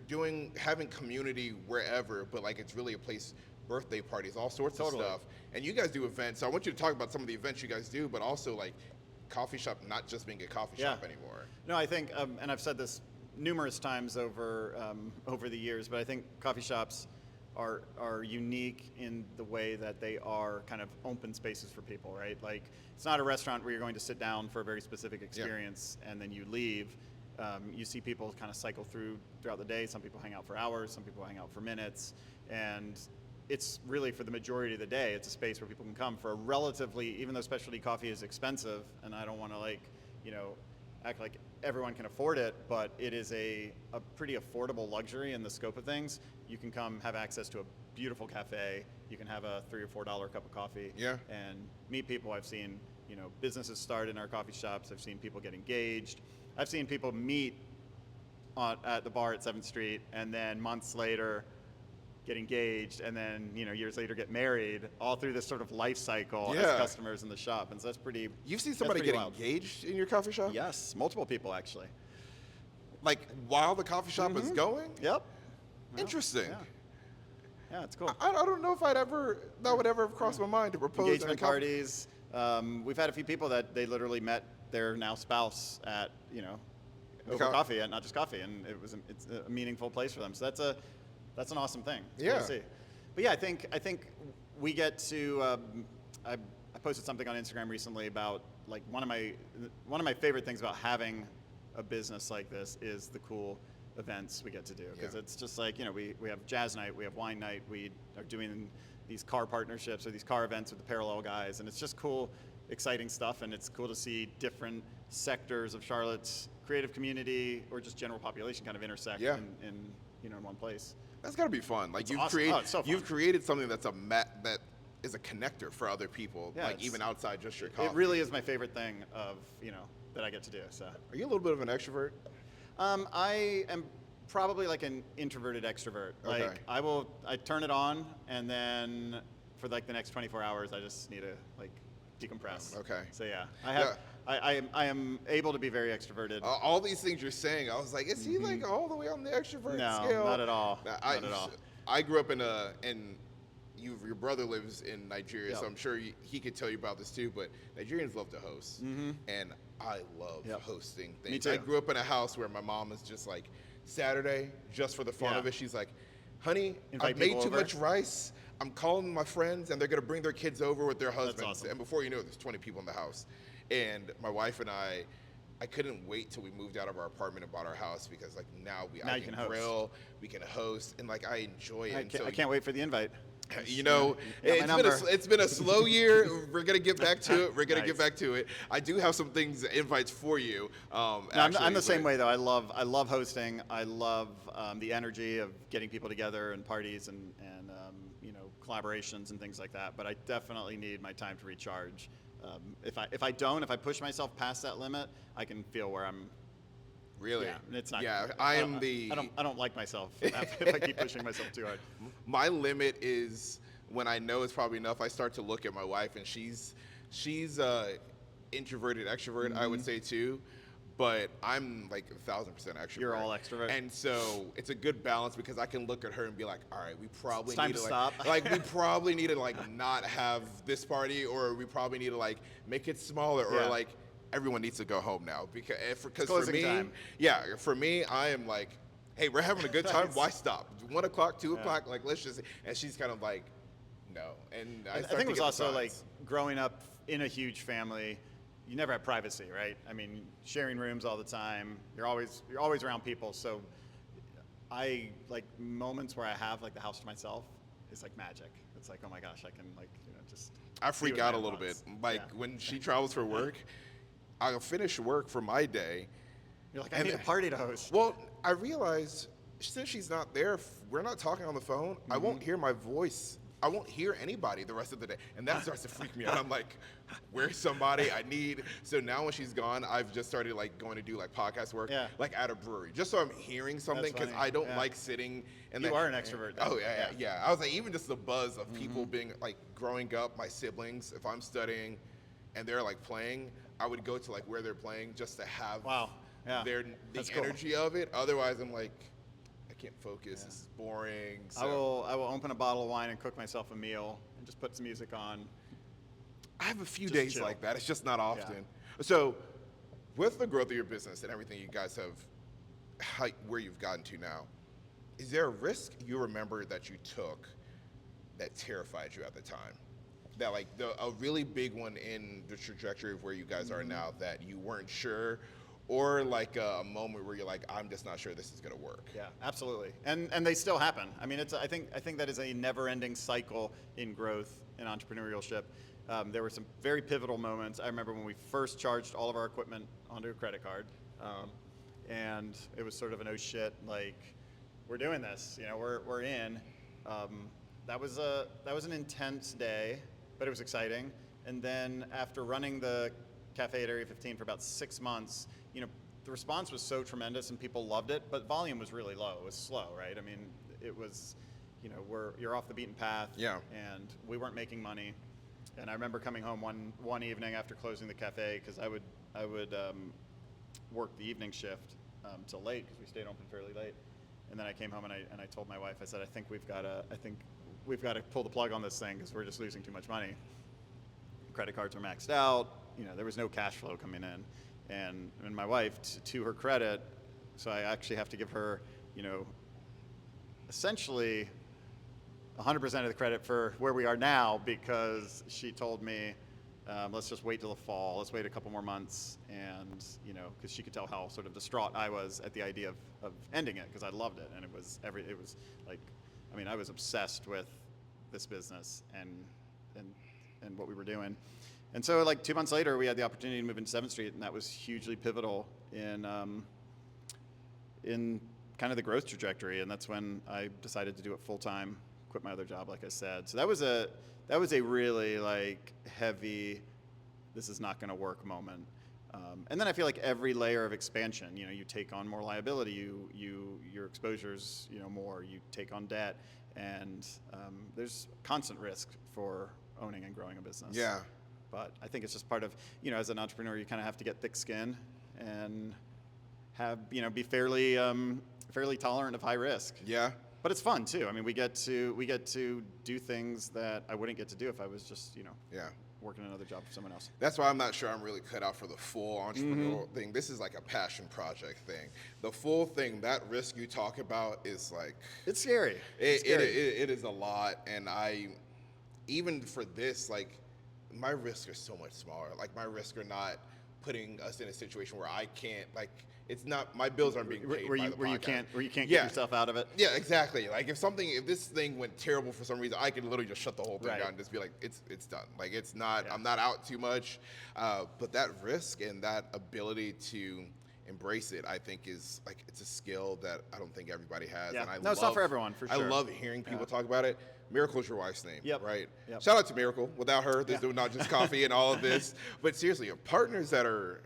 having community wherever. But like it's really a place. Birthday parties, all sorts Totally. of stuff. And you guys do events. So I want you to talk about some of the events you guys do, but also like coffee shop not just being a coffee shop anymore. No, I think, and I've said this numerous times over the years, but I think coffee shops are unique in the way that they are kind of open spaces for people, right? Like, it's not a restaurant where you're going to sit down for a very specific experience and then you leave. You see people kind of cycle throughout the day. Some people hang out for hours, some people hang out for minutes, and it's really, for the majority of the day, it's a space where people can come for a relatively, even though specialty coffee is expensive, and I don't want to act like everyone can afford it, but it is a pretty affordable luxury in the scope of things. You can come have access to a beautiful cafe. You can have a $3 or $4 cup of coffee and meet people. I've seen, businesses start in our coffee shops. I've seen people get engaged. I've seen people meet at the bar at 7th Street and then months later get engaged and then, years later get married, all through this sort of life cycle as customers in the shop. And so that's pretty. You've seen somebody get engaged in your coffee shop? Yes, multiple people actually. Like while the coffee shop is going? Yep. Interesting. Yeah, it's cool. I don't know if that would ever have crossed my mind to propose engagement parties. We've had a few people that they literally met their now spouse at, over coffee, at Not Just Coffee, and it's a meaningful place for them. So that's an awesome thing. It's cool to see. But yeah, I think we get to. I posted something on Instagram recently about like one of my favorite things about having a business like this is the cool events we get to do, because it's just like, we have jazz night, we have wine night, we are doing these car partnerships or these car events with the Parallel guys, and it's just cool, exciting stuff, and it's cool to see different sectors of Charlotte's creative community or just general population kind of intersect in one place. That's gotta be fun. Like you've created something that's that is a connector for other people, like even outside just your coffee. It really is my favorite thing that I get to do. So, are you a little bit of an extrovert? I am probably like an introverted extrovert. Okay. Like I turn it on, and then for like the next 24 hours, I just need to like decompress. Okay. So yeah, I am able to be very extroverted. All these things you're saying, I was like, is he like all the way on the extrovert scale? No, not at all. Not at all. I grew up your brother lives in Nigeria, so I'm sure he could tell you about this too, but Nigerians love to host. And I love hosting things. Me too. I grew up in a house where my mom is just like, Saturday, just for the fun of it, she's like, honey, I've made too much rice. I'm calling my friends, and they're going to bring their kids over with their husbands. That's awesome. And before you know it, there's 20 people in the house. And my wife and I couldn't wait till we moved out of our apartment and bought our house, because like now I can grill, we can host, and like I enjoy it. I can't wait for the invite. It's been a slow year. We're gonna get back to it. Get back to it. I do have some invites for you. I'm the same way though. I love hosting. I love the energy of getting people together and parties and collaborations and things like that. But I definitely need my time to recharge. If I push myself past that limit, I can feel where I'm. Really? Yeah, it's not. Yeah, I don't like myself if I keep pushing myself too hard. My limit is when I know it's probably enough. I start to look at my wife, and she's introverted extrovert, I would say too, but I'm like 1,000% extrovert. You're all extrovert, and so it's a good balance, because I can look at her and be like, all right, we probably need to stop. We probably need to like not have this party, or we probably need to like make it smaller, or like. Everyone needs to go home now, because for me, for me, I am like, hey, we're having a good time. Why stop? 1 o'clock, 2 o'clock, like let's just. And she's kind of like, no. And I think it was also like growing up in a huge family. You never have privacy, right? I mean, sharing rooms all the time. You're always around people. So I like moments where I have like the house to myself is like magic. It's like, oh my gosh, I can like just. I freak out a little bit. Like when she travels for work. I'll finish work for my day. You're like, I need a party to host. Well, I realize since she's not there, we're not talking on the phone. I won't hear my voice. I won't hear anybody the rest of the day. And that starts to freak me out. I'm like, where's somebody I need? So now when she's gone, I've just started like going to do like podcast work, like at a brewery, just so I'm hearing something, because I don't like sitting. And you are an extrovert. Oh, yeah. I was like, even just the buzz of people being like growing up, my siblings, if I'm studying and they're like playing, I would go to like where they're playing just to have the energy of it. Otherwise, I'm like, I can't focus. This is boring. So. I will open a bottle of wine and cook myself a meal and just put some music on. I have a few days chill. Like that. It's just not often. Yeah. So, with the growth of your business and everything you guys have, where you've gotten to now, Is there a risk you remember that you took that terrified you at the time? That like a really big one in the trajectory of where you guys are now that you weren't sure, or like a moment where you're like, I'm just not sure this is gonna work. Yeah, absolutely, and they still happen. I mean, I think that is a never-ending cycle in growth in entrepreneurship. There were some very pivotal moments. I remember when we first charged all of our equipment onto a credit card, and it was sort of an oh shit, like we're doing this, we're in. That was an intense day, but it was exciting. And then after running the cafe at Area 15 for about 6 months, the response was so tremendous and people loved it, but volume was really low. It was slow, right? I mean, it was, you're off the beaten path, Yeah. and we weren't making money. And I remember coming home one evening after closing the cafe, because I would work the evening shift till late, because we stayed open fairly late. And then I came home and I told my wife, I said, I think we've got to pull the plug on this thing because we're just losing too much money. Credit cards are maxed out. There was no cash flow coming in. And my wife, to her credit, so I actually have to give her, essentially 100% of the credit for where we are now, because she told me, let's just wait till the fall. Let's wait a couple more months. And, because she could tell how sort of distraught I was at the idea of ending it, because I loved it. And it was like, I was obsessed with this business and what we were doing. And so like 2 months later, we had the opportunity to move into 7th Street, and that was hugely pivotal in kind of the growth trajectory. And that's when I decided to do it full time, quit my other job, like I said. So that was a really like heavy, this is not going to work moment. And then I feel like every layer of expansion, you take on more liability, your exposure's, more, you take on debt, and there's constant risk for owning and growing a business. Yeah. But I think it's just part of, as an entrepreneur, you kind of have to get thick skin and be fairly tolerant of high risk. Yeah. But it's fun too. I mean, we get to do things that I wouldn't get to do if I was just, Yeah. working another job for someone else. That's why I'm not sure I'm really cut out for the full entrepreneurial thing. This is like a passion project thing. The full thing, that risk you talk about is like... It's scary. It is a lot. And even for this, like, my risks are so much smaller. Like, my risks are not putting us in a situation where I can't, like, it's not, my bills aren't being paid by the podcast. Where you can't get yourself out of it. Yeah, exactly. Like if this thing went terrible for some reason, I could literally just shut the whole thing down and just be like, it's done. Like it's not, I'm not out too much. But that risk and that ability to embrace it, I think is like, it's a skill that I don't think everybody has. Yeah. And It's not for everyone, for sure. I love hearing people talk about it. Miracle's your wife's name, Yep. right? Yep. Shout out to Miracle. Without her, there's not just coffee and all of this. But seriously, partners that are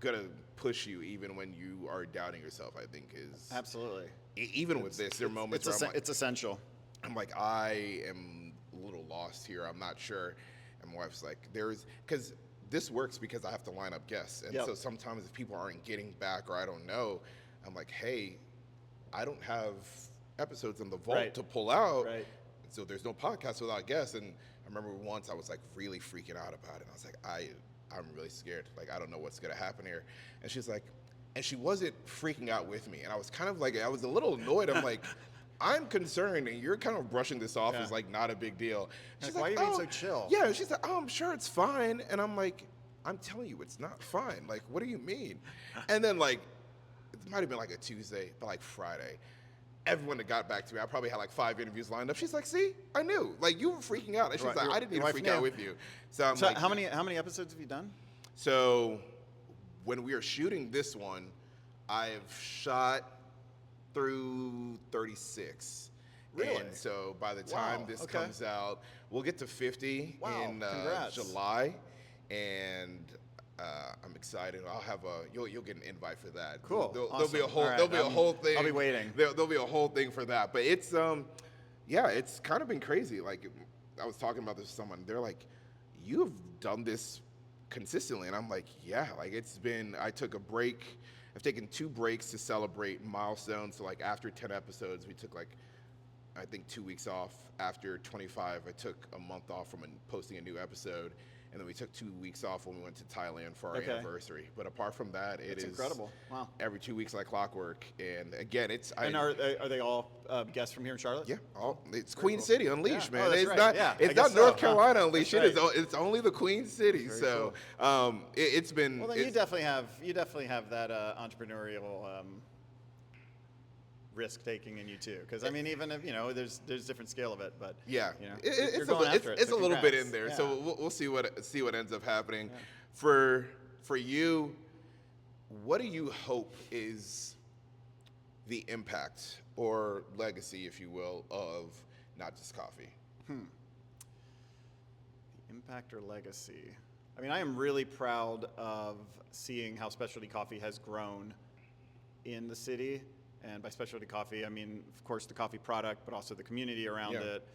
gonna push you even when you are doubting yourself, I think is Absolutely. Even with this, there are moments where I'm like, it's essential. I'm like, I am a little lost here. I'm not sure. And my wife's like, because this works because I have to line up guests. And so sometimes if people aren't getting back or I don't know, I'm like, hey, I don't have episodes in the vault to pull out. Right. So there's no podcast without guests. And I remember once I was like really freaking out about it. I was like, I'm really scared. Like, I don't know what's going to happen here. And she's like, and she wasn't freaking out with me. And I was kind of like, I was a little annoyed. I'm like, I'm concerned, and you're kind of brushing this off as like not a big deal. She's like, why are you being so chill? Yeah, she's like, I'm sure it's fine. And I'm like, I'm telling you, it's not fine. Like, what do you mean? And then like, it might have been like a Tuesday, but like Friday, everyone that got back to me, I probably had like 5 interviews lined up. She's like, see, I knew. Like, you were freaking out. And she's like, I didn't need to freak out with you. So I'm like, how many episodes have you done? So when we are shooting this one, I've shot through 36. Really? And so by the time this comes out, we'll get to 50 in July. And I'm excited. I'll have you'll get an invite for that. Cool. There'll be a whole thing. I'll be waiting. There'll be a whole thing for that. But it's it's kind of been crazy. Like I was talking about this with someone. They're like, you've done this consistently, and I'm like, yeah. Like I took a break. I've taken 2 breaks to celebrate milestones. So like after 10 episodes, we took like I think 2 weeks off. After 25, I took a month off from posting a new episode, and then we took 2 weeks off when we went to Thailand for our anniversary. But apart from that, it's incredible. Wow. Every 2 weeks like clockwork. And again, Are they all guests from here in Charlotte? Yeah, it's Queen City Unleashed, man. Oh, that's it's right. not Yeah, it's I not guess North so, Carolina Unleashed. That's right. It's only the Queen City. Very So it's been. Well, then you definitely have that entrepreneurial risk taking in you too. Because I mean, even if there's different scale of it, but yeah, you're going after it. It's So a little bit congrats. in there. Yeah. So we'll see what ends up happening. Yeah. For you, what do you hope is the impact or legacy, if you will, of Not Just Coffee? The impact or legacy. I mean, I am really proud of seeing how specialty coffee has grown in the city. And by specialty coffee, I mean, of course, the coffee product, but also the community around it,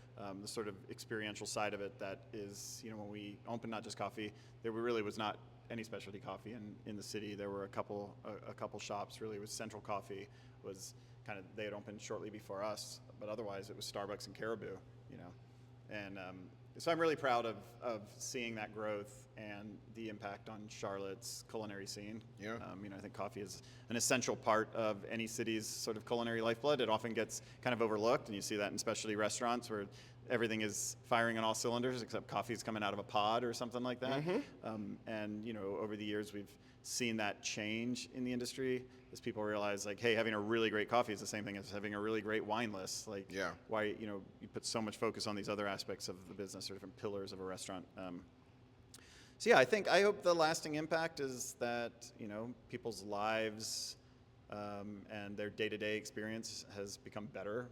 the sort of experiential side of it that is, when we opened Not Just Coffee, there really was not any specialty coffee in the city. There were a couple shops. Really, it was Central Coffee was kind of, they had opened shortly before us, but otherwise it was Starbucks and Caribou, And so I'm really proud of seeing that growth and the impact on Charlotte's culinary scene. Yeah. I think coffee is an essential part of any city's sort of culinary lifeblood. It often gets kind of overlooked, and you see that in specialty restaurants where everything is firing on all cylinders except coffee's coming out of a pod or something like that. And over the years we've seen that change in the industry as people realize, like, hey, having a really great coffee is the same thing as having a really great wine list. Like, why you put so much focus on these other aspects of the business or different pillars of a restaurant. So yeah, I hope the lasting impact is that people's lives and their day-to-day experience has become better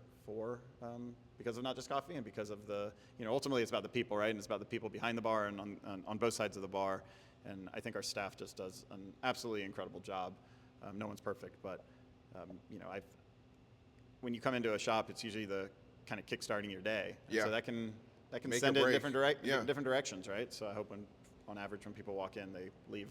because of Not Just Coffee and because of the ultimately it's about the people, right? And it's about the people behind the bar and on both sides of the bar. And I think our staff just does an absolutely incredible job. No one's perfect, but when you come into a shop, it's usually the kind of kickstarting your day. And so that can Make send or it in break. different directions, right? So I hope on average when people walk in, they leave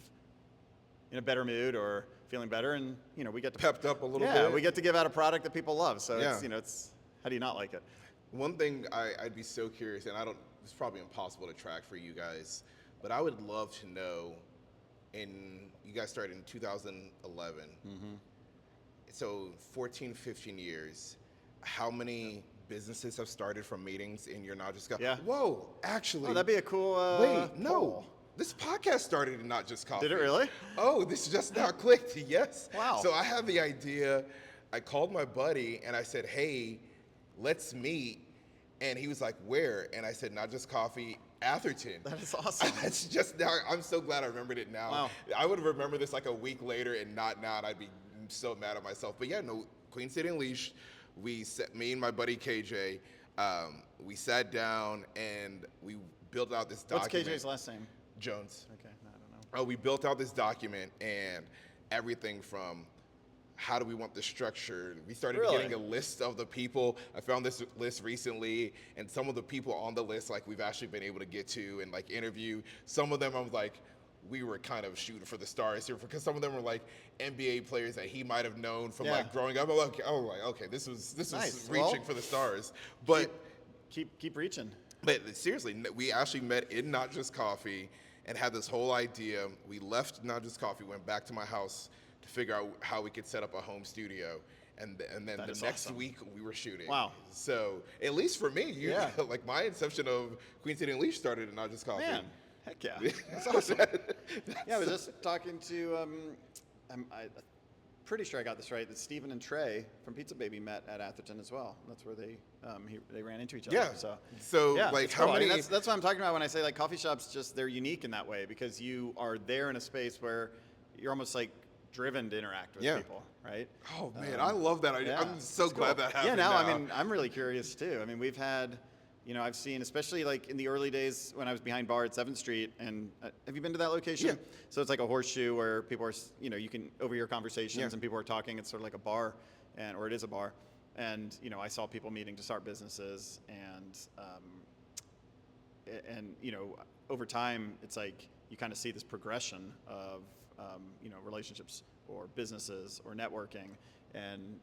in a better mood or feeling better, and we get to Pepped up a little bit. Yeah, we get to give out a product that people love. So Yeah. it's how do you not like it? One thing I'd be so curious, and it's probably impossible to track for you guys, but I would love to know, you guys started in 2011, so 14, 15 years, how many businesses have started from meetings in your Not Just Coffee? Yeah. Whoa, actually. Oh, that'd be a cool Wait, no. poll. This podcast started in Not Just Coffee. Did it really? Oh, this just now clicked. Yes. Wow. So I had the idea. I called my buddy and I said, hey, let's meet. And he was like, where? And I said, Not Just Coffee, Atherton. That is awesome. That's just now. I'm so glad I remembered it now. Wow. I would have remembered this like a week later and not now, and I'd be so mad at myself. But yeah, no, Queen City Unleashed. Me and my buddy KJ, we sat down and we built out this document. What's KJ's last name? Jones. Okay, I don't know. We built out this document and everything from how do we want the structure. We started Really? getting a list of the people. I found this list recently, and some of the people on the list, like, we've actually been able to get to and like interview. Some of them I was like, we were kind of shooting for the stars here because some of them were like NBA players that he might have known from like growing up. I'm like, okay, this was Nice. reaching for the stars. But keep reaching. But seriously, we actually met in Not Just Coffee and had this whole idea. We left Not Just Coffee, went back to my house to figure out how we could set up a home studio. And then That the is next awesome. week we were shooting. Wow. So at least for me, like my inception of Queen City Unleashed started in Not Just Coffee. Man, heck yeah. That's awesome. Yeah, I was just talking to, I'm pretty sure I got this right, that Stephen and Trey from Pizza Baby met at Atherton as well. That's where they ran into each other. Yeah. So Yeah, like it's how cool. many? I mean, that's what I'm talking about when I say like coffee shops. Just they're unique in that way because you are there in a space where you're almost like driven to interact with people, right? Oh man, I love that idea. Yeah, I'm so it's glad cool. that happened. Yeah, now, now. I mean, I'm really curious too. I mean, we've had, I've seen, especially like in the early days when I was behind bar at 7th Street, and have you been to that location? Yeah. So it's like a horseshoe where people are, you can overhear conversations and people are talking. It's sort of like a bar, or it is a bar. And, I saw people meeting to start businesses and over time, it's like you kind of see this progression of, relationships or businesses or networking. And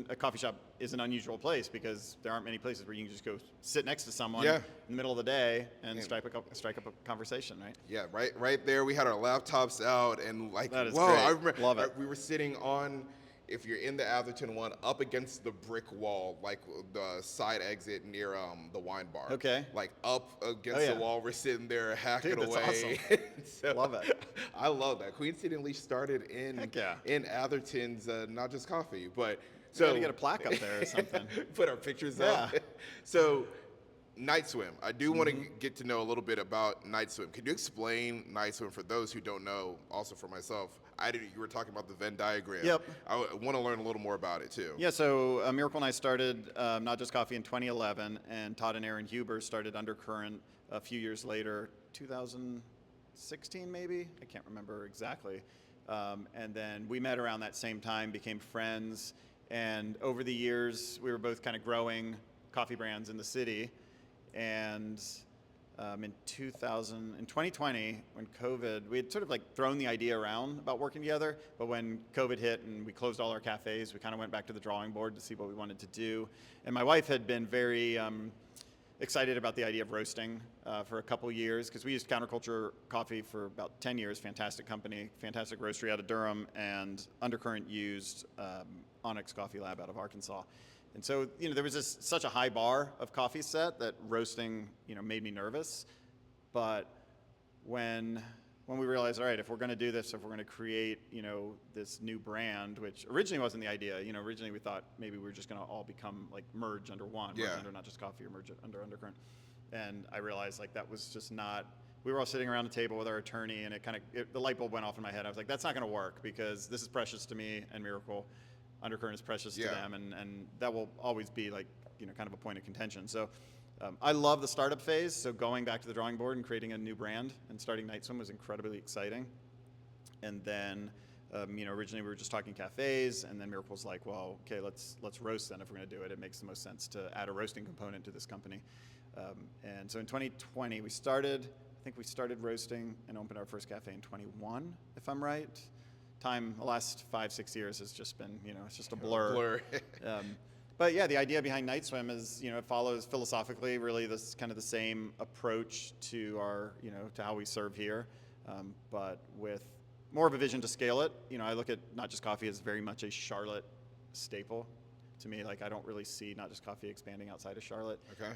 a coffee shop is an unusual place because there aren't many places where you can just go sit next to someone in the middle of the day and strike up a conversation, right? Yeah, right there. We had our laptops out, and like, That is whoa! great. I remember Love it. we were sitting on, if you're in the Atherton one, up against the brick wall, like the side exit near the wine bar. Okay. Like up against the wall, we're sitting there hacking Dude, that's away. awesome. Love it. I love that. Queen City Unleashed started in Heck yeah. in Atherton's, not just coffee, but So to get a plaque up there or something. Put our pictures up. So, Night Swim. I do want to get to know a little bit about Night Swim. Could you explain Night Swim for those who don't know? Also for myself, you were talking about the Venn diagram. Yep. I want to learn a little more about it too. Yeah, so Miracle and I started Not Just Coffee in 2011, and Todd and Aaron Huber started Undercurrent a few years later, 2016 maybe? I can't remember exactly. And then we met around that same time, became friends, and over the years we were both kind of growing coffee brands in the city. And in 2020, when COVID, we had sort of like thrown the idea around about working together, but when COVID hit and we closed all our cafes, we kind of went back to the drawing board to see what we wanted to do. And my wife had been very excited about the idea of roasting for a couple years, because we used Counterculture Coffee for about 10 years, fantastic company, fantastic roastery out of Durham, and Undercurrent used Onyx Coffee Lab out of Arkansas. And so, there was such a high bar of coffee set that roasting, made me nervous. But when we realized, all right, if we're going to do this, if we're going to create, this new brand, which originally wasn't the idea. Originally we thought maybe we were just going to all become like merge under one, merge under Not Just Coffee or merge under Undercurrent. And I realized like that was just not. We were all sitting around a table with our attorney, and the light bulb went off in my head. I was like, that's not going to work, because this is precious to me and Miracle. Undercurrent is precious to them, and that will always be like, kind of a point of contention. So I love the startup phase. So going back to the drawing board and creating a new brand and starting Night Swim was incredibly exciting. And then, originally we were just talking cafes, and then Miracle's like, well, okay, let's roast then if we're going to do it. It makes the most sense to add a roasting component to this company. And so in 2020, I think we started roasting and opened our first cafe in 21, if I'm right. The last 5-6 years has just been, it's just a blur. But yeah, the idea behind Night Swim is, it follows philosophically really this kind of the same approach to our, to how we serve here, but with more of a vision to scale it. I look at Not Just Coffee as very much a Charlotte staple. To me, like, I don't really see Not Just Coffee expanding outside of Charlotte. Okay.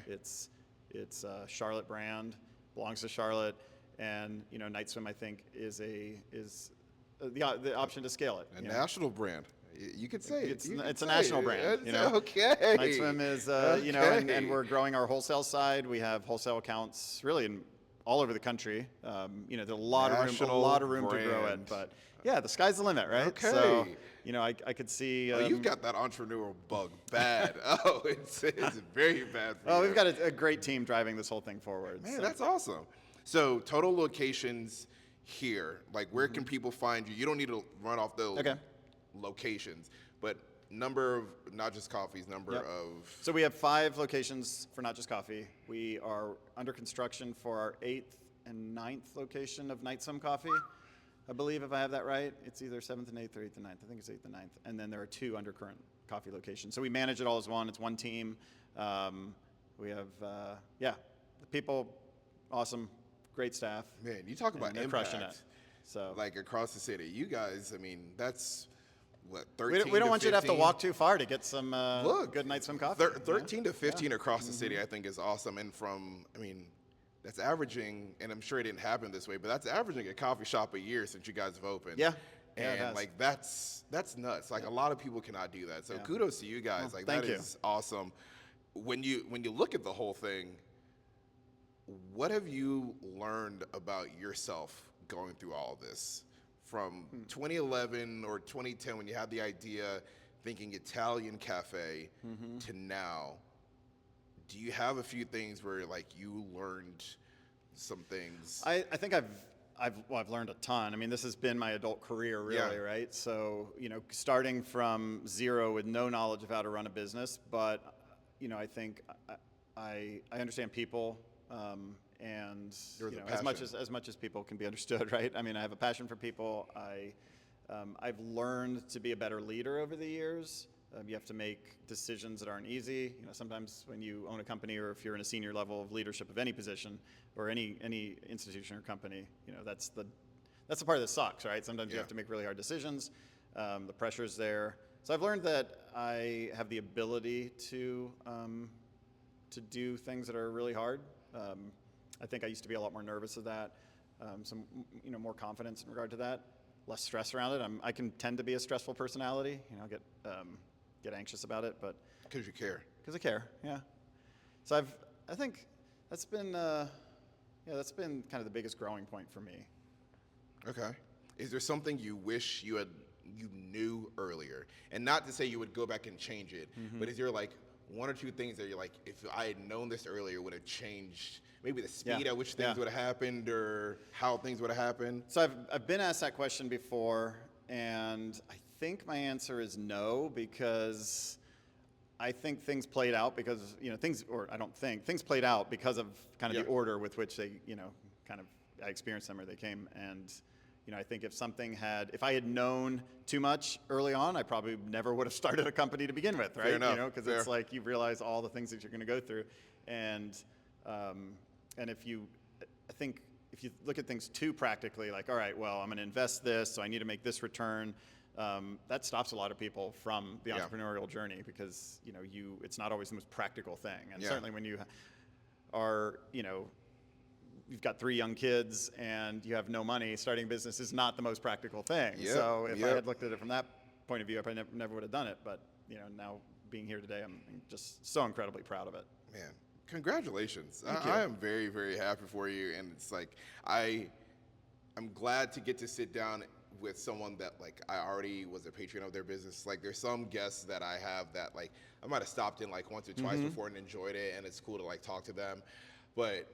It's a Charlotte brand, belongs to Charlotte, and Night Swim I think is the option to scale it. A national brand. You could say it's a national brand. Okay. Night Swim is, and we're growing our wholesale side. We have wholesale accounts really in all over the country. There's a lot of room to grow it. But yeah, the sky's the limit, right? Okay. So, I could see. You've got that entrepreneurial bug bad. It's very bad for you. Oh, we've got a great team driving this whole thing forward. Man, that's awesome. So total locations here, like where can people find you? You don't need to run off the locations, but number of Not Just Coffees, of. So we have 5 locations for Not Just Coffee. We are under construction for our 8th and 9th location of Night Swim Coffee. I believe, if I have that right, it's either 7th and 8th or 8th and 9th. I think it's 8th and 9th. And then there are 2 Undercurrent Coffee locations. So we manage it all as one. It's one team. We have, the people, awesome. Great staff. Man, you talk about impact. Crushing it. So, like across the city, you guys. I mean, that's what 13. We don't want 15? you to have to walk too far to get some good Night Swim coffee. 13 to 15 across the city, I think, is awesome. And that's averaging. And I'm sure it didn't happen this way, but that's averaging a coffee shop a year since you guys have opened. Yeah. And like that's nuts. Like a lot of people cannot do that. So kudos to you guys. Like that is awesome. When you look at the whole thing. What have you learned about yourself going through all of this? From 2011 or 2010 when you had the idea, thinking Italian cafe, to now, do you have a few things where like you learned some things? I think I've learned a ton. I mean, this has been my adult career, really, right? So, starting from zero with no knowledge of how to run a business, but, I think I understand people. And as much as people can be understood, right? I mean, I have a passion for people. I I've learned to be a better leader over the years. You have to make decisions that aren't easy. Sometimes when you own a company, or if you're in a senior level of leadership of any position or any institution or company, that's the part that sucks, right? Sometimes you have to make really hard decisions. The pressure's there. So I've learned that I have the ability to do things that are really hard. I think I used to be a lot more nervous of that. Some more confidence in regard to that. Less stress around it. I can tend to be a stressful personality. Get anxious about it, but Because you care. because I care. Yeah. So I think that's been kind of the biggest growing point for me. Okay. Is there something you wish you knew earlier? And not to say you would go back and change it, but is there like one or two things that you're like, if I had known this earlier, would have changed maybe the speed at which things would have happened, or how things would have happened? So I've been asked that question before, and I think my answer is no, because I think things played out because things played out because of kind of the order with which they I experienced them, or they came. And I think if I had known too much early on, I probably never would have started a company to begin with, right? Fair enough. Because it's like you realize all the things that you're going to go through, and if you look at things too practically, like, all right, well, I'm going to invest this, so I need to make this return. That stops a lot of people from the entrepreneurial journey, because it's not always the most practical thing, and certainly when you are you've got 3 young kids and you have no money, starting a business is not the most practical thing. So if I had looked at it from that point of view, I probably never would have done it. But now being here today, I'm just so incredibly proud of it. Man, congratulations. Thank you. I am very, very happy for you. And it's like, I'm glad to get to sit down with someone that like I already was a patron of their business. Like there's some guests that I have that like I might have stopped in like once or twice before and enjoyed it, and it's cool to like talk to them. But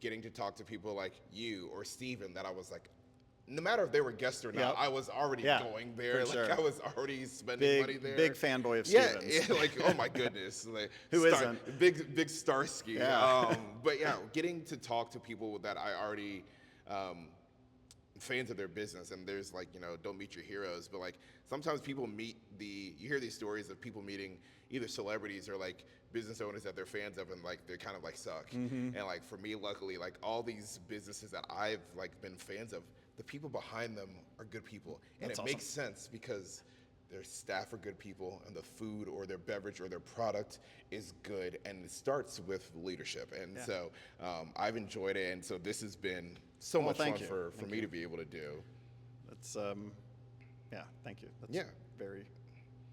getting to talk to people like you or Steven, that I was like, no matter if they were guests or not, I was already going there. Like I was already spending money there. Big fanboy of Steven's. Yeah, like oh my goodness, like Who isn't? Big Starsky. Yeah. But getting to talk to people that I already fans of their business, and there's like don't meet your heroes, but like sometimes people you hear these stories of people meeting either celebrities or like business owners that they're fans of, and like they kind of like suck. And like for me, luckily, like all these businesses that I've like been fans of, the people behind them are good people, and it makes sense because their staff are good people, and the food or their beverage or their product is good, and it starts with leadership. And so I've enjoyed it, and so this has been so much fun for me to be able to do. That's thank you. That's very,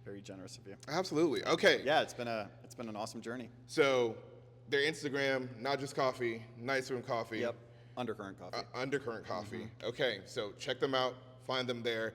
very generous of you. Absolutely. Okay. Yeah, it's been an awesome journey. So their Instagram, Not Just Coffee, Nice Room Coffee. Yep. Undercurrent Coffee. Undercurrent Coffee. Okay, so check them out, find them there.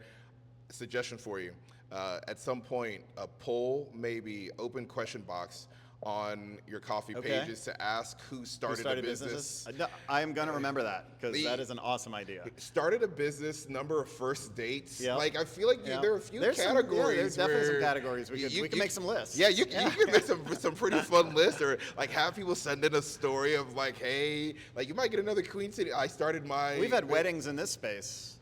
A suggestion for you. At some point, a poll, maybe open question box on your coffee pages to ask who started a business. I'm going to remember that, because that is an awesome idea. Started a business, number of first dates. Like, I feel like there are a few categories. There's definitely some categories. We can make some lists. Yeah, you can make some pretty fun lists, or like have people send in a story of like, hey, like you might get another Queen City. I started my. We've had weddings in this space.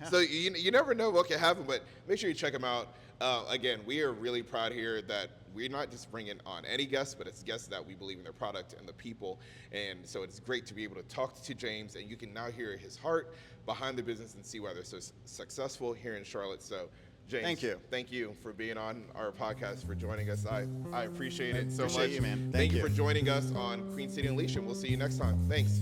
So you never know what can happen, but make sure you check them out. Again, we are really proud here that we're not just bringing on any guests, but it's guests that we believe in their product and the people. And so it's great to be able to talk to James, and you can now hear his heart behind the business and see why they're so successful here in Charlotte. So James, thank you for being on our podcast, for joining us. I appreciate it so much. Appreciate you, man. Thank you for joining us on Queen City Unleashed, and we'll see you next time. Thanks.